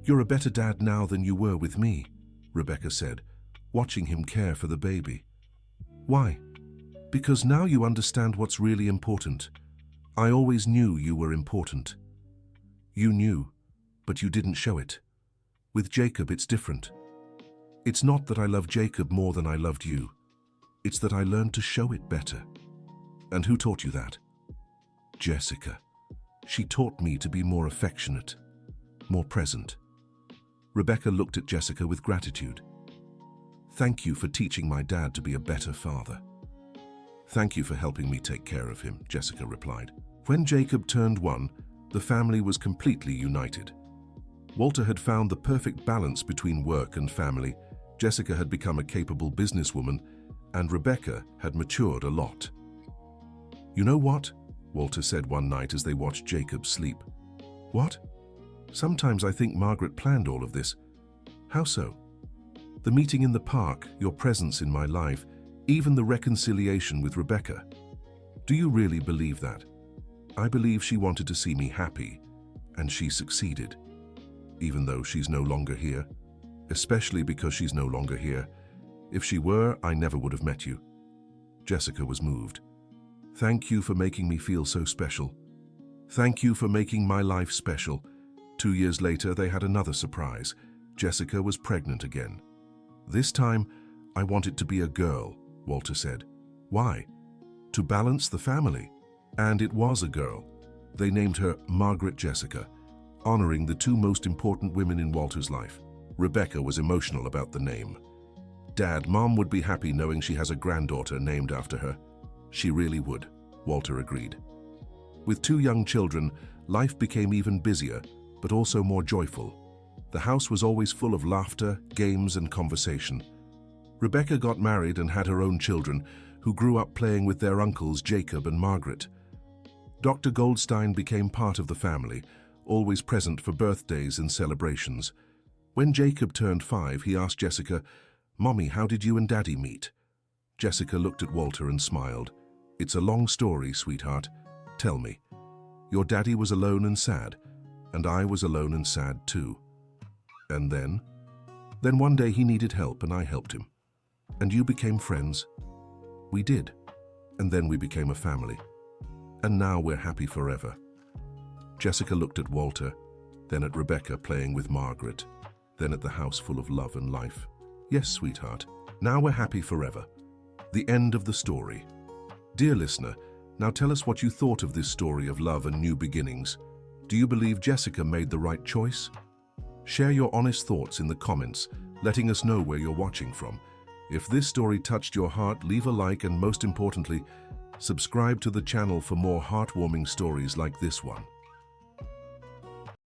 "You're a better dad now than you were with me," Rebecca said, watching him care for the baby. "Why?" "Because now you understand what's really important. I always knew you were important." "You knew, but you didn't show it. With Jacob, it's different. It's not that I love Jacob more than I loved you. It's that I learned to show it better." "And who taught you that?" "Jessica. She taught me to be more affectionate, more present." Rebecca looked at Jessica with gratitude. "Thank you for teaching my dad to be a better father." "Thank you for helping me take care of him," Jessica replied. When Jacob turned 1, the family was completely united. Walter had found the perfect balance between work and family, Jessica had become a capable businesswoman, and Rebecca had matured a lot. "You know what?" Walter said one night as they watched Jacob sleep. "What?" "Sometimes I think Margaret planned all of this." "How so?" "The meeting in the park, your presence in my life, even the reconciliation with Rebecca. Do you really believe that?" "I believe she wanted to see me happy, and she succeeded. Even though she's no longer here. Especially because she's no longer here. If she were, I never would have met you." Jessica was moved. "Thank you for making me feel so special. Thank you for making my life special." 2 years later, they had another surprise. Jessica was pregnant again. "This time, I want it to be a girl," Walter said. "Why?" "To balance the family." And it was a girl. They named her Margaret Jessica, honoring the 2 most important women in Walter's life. Rebecca was emotional about the name. "Dad, Mom would be happy knowing she has a granddaughter named after her." She really would, Walter agreed. With 2 young children, life became even busier, but also more joyful. The house was always full of laughter, games, and conversation. Rebecca got married and had her own children, who grew up playing with their uncles Jacob and Margaret. Dr. Goldstein became part of the family, always present for birthdays and celebrations. When Jacob turned 5, he asked Jessica, "Mommy, how did you and Daddy meet?" Jessica looked at Walter and smiled. "It's a long story, sweetheart. Tell me." "Your daddy was alone and sad, and I was alone and sad too." "And then?" "Then one day he needed help and I helped him. And you became friends." "We did. And then we became a family. And now we're happy forever." Jessica looked at Walter, then at Rebecca playing with Margaret, then at the house full of love and life. "Yes, sweetheart. Now we're happy forever." The end of the story. Dear listener, now tell us what you thought of this story of love and new beginnings. Do you believe Jessica made the right choice? Share your honest thoughts in the comments, letting us know where you're watching from. If this story touched your heart, leave a like and most importantly, subscribe to the channel for more heartwarming stories like this one.